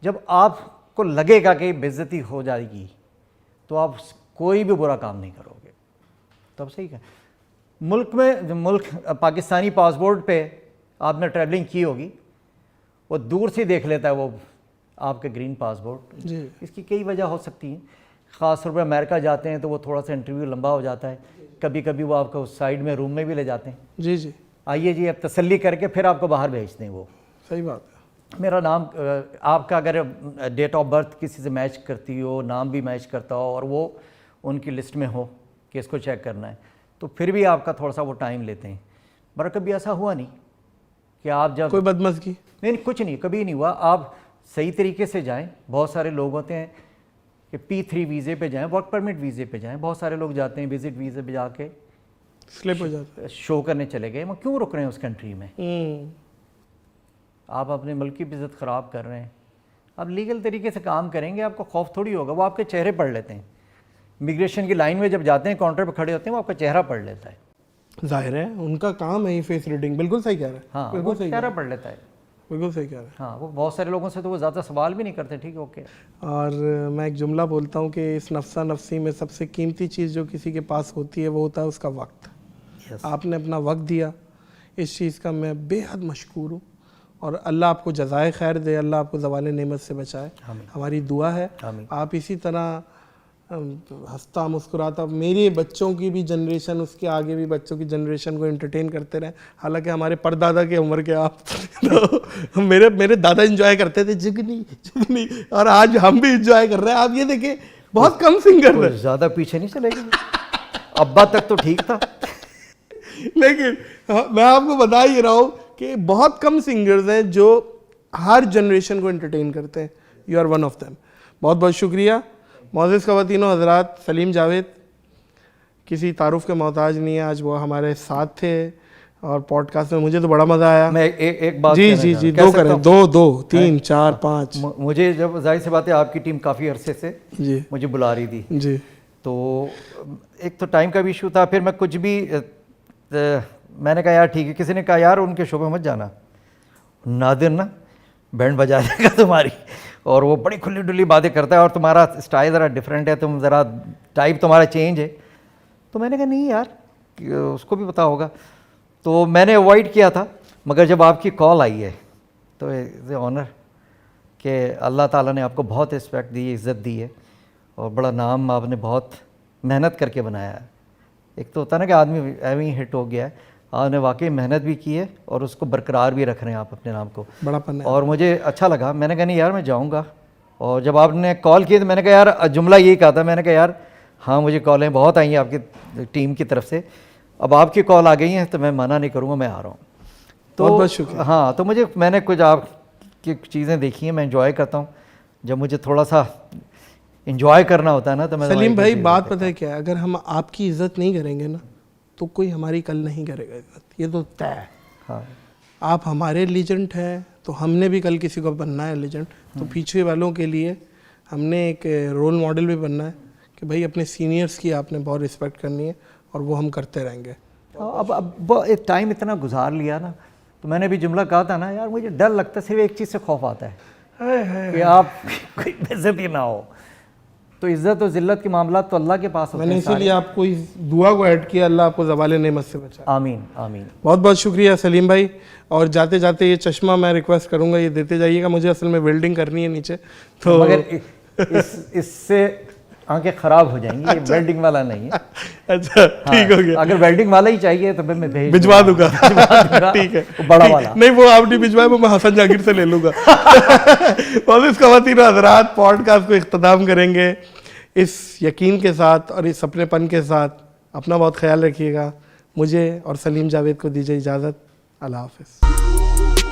जब आपको लगेगा कि बेइज्जती हो जाएगी तो आप कोई भी बुरा काम नहीं करोगे, तब सही है। मुल्क पाकिस्तानी पासपोर्ट पे आपने ट्रैवलिंग की होगी, वो दूर से देख लेता है वो आपके ग्रीन पासपोर्ट। इसकी कई वजह हो सकती हैं। ख़ास तौर पर अमेरिका जाते हैं तो वो थोड़ा सा इंटरव्यू लंबा हो जाता है, कभी कभी वो आपको उस साइड में रूम में भी ले जाते हैं। जी जी, आइए जी, अब तसल्ली करके फिर आपको बाहर भेजते हैं वो। सही बात है। मेरा नाम, आपका अगर डेट ऑफ बर्थ किसी से मैच करती हो, नाम भी मैच करता हो और वो उनकी लिस्ट में हो कि इसको चेक करना है, तो फिर भी आपका थोड़ा सा वो टाइम लेते हैं। मगर कभी ऐसा हुआ नहीं कि आप जब कोई बदमज़गी? नहीं, कुछ नहीं, कभी नहीं हुआ। आप सही तरीके से जाएं। बहुत सारे लोग होते हैं कि P3 वीज़े पे जाएं, वर्क परमिट वीज़े पे जाएं। बहुत सारे लोग जाते हैं विजिट वीज़े पे जाके स्लिप हो जाता है, शो करने चले गए। वो क्यों रुक रहे हैं उस कंट्री में? आप अपने मुल्क की इज़्ज़त ख़राब कर रहे हैं। आप लीगल तरीके से काम करेंगे, आपको खौफ थोड़ी होगा। वो आपके चेहरे पढ़ लेते हैं। इमिग्रेशन की लाइन में जब जाते हैं, काउंटर पर खड़े होते हैं, वो आपका चेहरा पढ़ लेता है। जाहिर है उनका काम है ये फेस रीडिंग। बिल्कुल सही कह रहे हैं। हाँ, बिल्कुल वो सही चेहरा पढ़ लेता है। बिल्कुल सही कह रहे हैं। हाँ, वो बहुत सारे लोगों से तो वो ज़्यादा सवाल भी नहीं करते। ठीक है, ओके। और मैं एक जुमला बोलता हूँ कि इस नफ्सा नफसी में सबसे कीमती चीज़ जो किसी के पास होती है वो होता है उसका वक्त। आपने अपना वक्त दिया, इस चीज़ का मैं बेहद मशकूर हूँ। और अल्लाह आपको जज़ाए खैर दे, अल्लाह आपको ज़वाल नेमत से बचाए, हमारी दुआ है। आप इसी तरह हंसता मुस्कुराता, मेरे बच्चों की भी जनरेशन, उसके आगे भी बच्चों की जनरेशन को एंटरटेन करते रहें। हालांकि हमारे परदादा के उम्र के आप तो मेरे दादा एंजॉय करते थे जुगनी, और आज हम भी एंजॉय कर रहे हैं। आप ये देखें, बहुत कम सिंगर है, ज़्यादा पीछे नहीं चलेगी। अब्बा तक तो ठीक था। लेकिन मैं आपको बता ही रहा हूँ कि बहुत कम सिंगर्स हैं जो हर जनरेशन को एंटरटेन करते हैं। You are one of them. बहुत बहुत शुक्रिया मोअज़्ज़िज़ ख़वातीनो हज़रात। सलीम जावेद किसी तारुफ के मोहताज नहीं है, आज वो हमारे साथ थे और पॉडकास्ट में मुझे तो बड़ा मज़ा आया। मैं एक बात जी दो करें, दो तीन चार पाँच। मुझे जब जाहिर सी बात है आपकी टीम काफ़ी अरसे से जी मुझे बुला रही थी जी, तो एक तो टाइम का भी इशू था, फिर मैं कुछ भी मैंने कहा यार ठीक है। किसी ने कहा यार उनके शो में मत जाना, नादिर ना बैंड बजा देगा तुम्हारी, और वो बड़ी खुली डुली बातें करता है और तुम्हारा स्टाइल ज़रा डिफरेंट है, तुम ज़रा टाइप तुम्हारा चेंज है। तो मैंने कहा नहीं यार, उसको भी पता होगा। तो मैंने अवॉइड किया था, मगर जब आपकी कॉल आई है तो इज़ ऑनर कि अल्लाह ताला ने आपको बहुत रिस्पेक्ट दी है, इज़्ज़त दी है और बड़ा नाम आपने बहुत मेहनत करके बनाया है। एक तो होता है ना कि आदमी एवं ही हिट हो गया है, आपने वाकई मेहनत भी की है और उसको बरकरार भी रख रहे हैं आप अपने नाम को। बड़ा पन्ना और मुझे अच्छा लगा, मैंने कहा नहीं यार मैं जाऊँगा। और जब आपने कॉल की तो मैंने कहा यार, जुमला यही कहा था, मैंने कहा यार हाँ मुझे कॉलें बहुत आई हैं आपकी टीम की तरफ से, अब आपकी कॉल आ गई हैं तो मैं मना नहीं करूँगा, मैं आ रहा हूँ। तो बहुत बहुत शुक्रिया। हाँ, तो मैंने कुछ आपकी चीज़ें देखी हैं, मैं एंजॉय करता हूँ। जब मुझे थोड़ा सा एंजॉय करना होता है ना तो मैं सलीम भाई बात पता है क्या है, अगर हम आपकी इज्जत नहीं करेंगे ना तो कोई हमारी कल नहीं करेगा इज्जत, ये तो तय है। हाँ आप हमारे लीजेंड हैं तो हमने भी कल किसी को बनना है लीजेंड, तो पीछे वालों के लिए हमने एक रोल मॉडल भी बनना है कि भाई अपने सीनियर्स की आपने बहुत रिस्पेक्ट करनी है और वो हम करते रहेंगे। अब एक टाइम इतना गुजार लिया ना, तो मैंने भी जुमला कहा था ना यार, मुझे डर लगता है, सिर्फ एक चीज़ से खौफ आता है कि आप कोई बेइज्जती ना हो। तो इज़्ज़त और ज़िल्लत के मामला तो अल्लाह के पास होते मैंने हैं इसीलिए आपको इस दुआ को ऐड किया, अल्लाह आपको ज़वाले नेमत से बचाए। आमीन आमीन। बहुत बहुत शुक्रिया सलीम भाई। और जाते जाते ये चश्मा मैं रिक्वेस्ट करूंगा ये देते जाइएगा, मुझे असल में वेल्डिंग करनी है नीचे, तो मगर इससे आंखें ख़राब हो जाएंगी। ये वेल्डिंग वाला नहीं है। अच्छा ठीक हो गया। अगर वेल्डिंग वाला ही चाहिए तो मैं भिजवा दूंगा। ठीक है, वो बड़ा वाला नहीं वो आप नहीं भिजवाए, वो मैं हसन जाकिर से ले लूंगा। और इस ख़वातीन हज़रात पॉडकास्ट को इख्तिताम करेंगे इस यकीन के साथ और इस अपनेपन के साथ। अपना बहुत ख्याल रखिएगा। मुझे और सलीम जावेद को दीजिए इजाज़त। अल्लाह हाफ़िज़।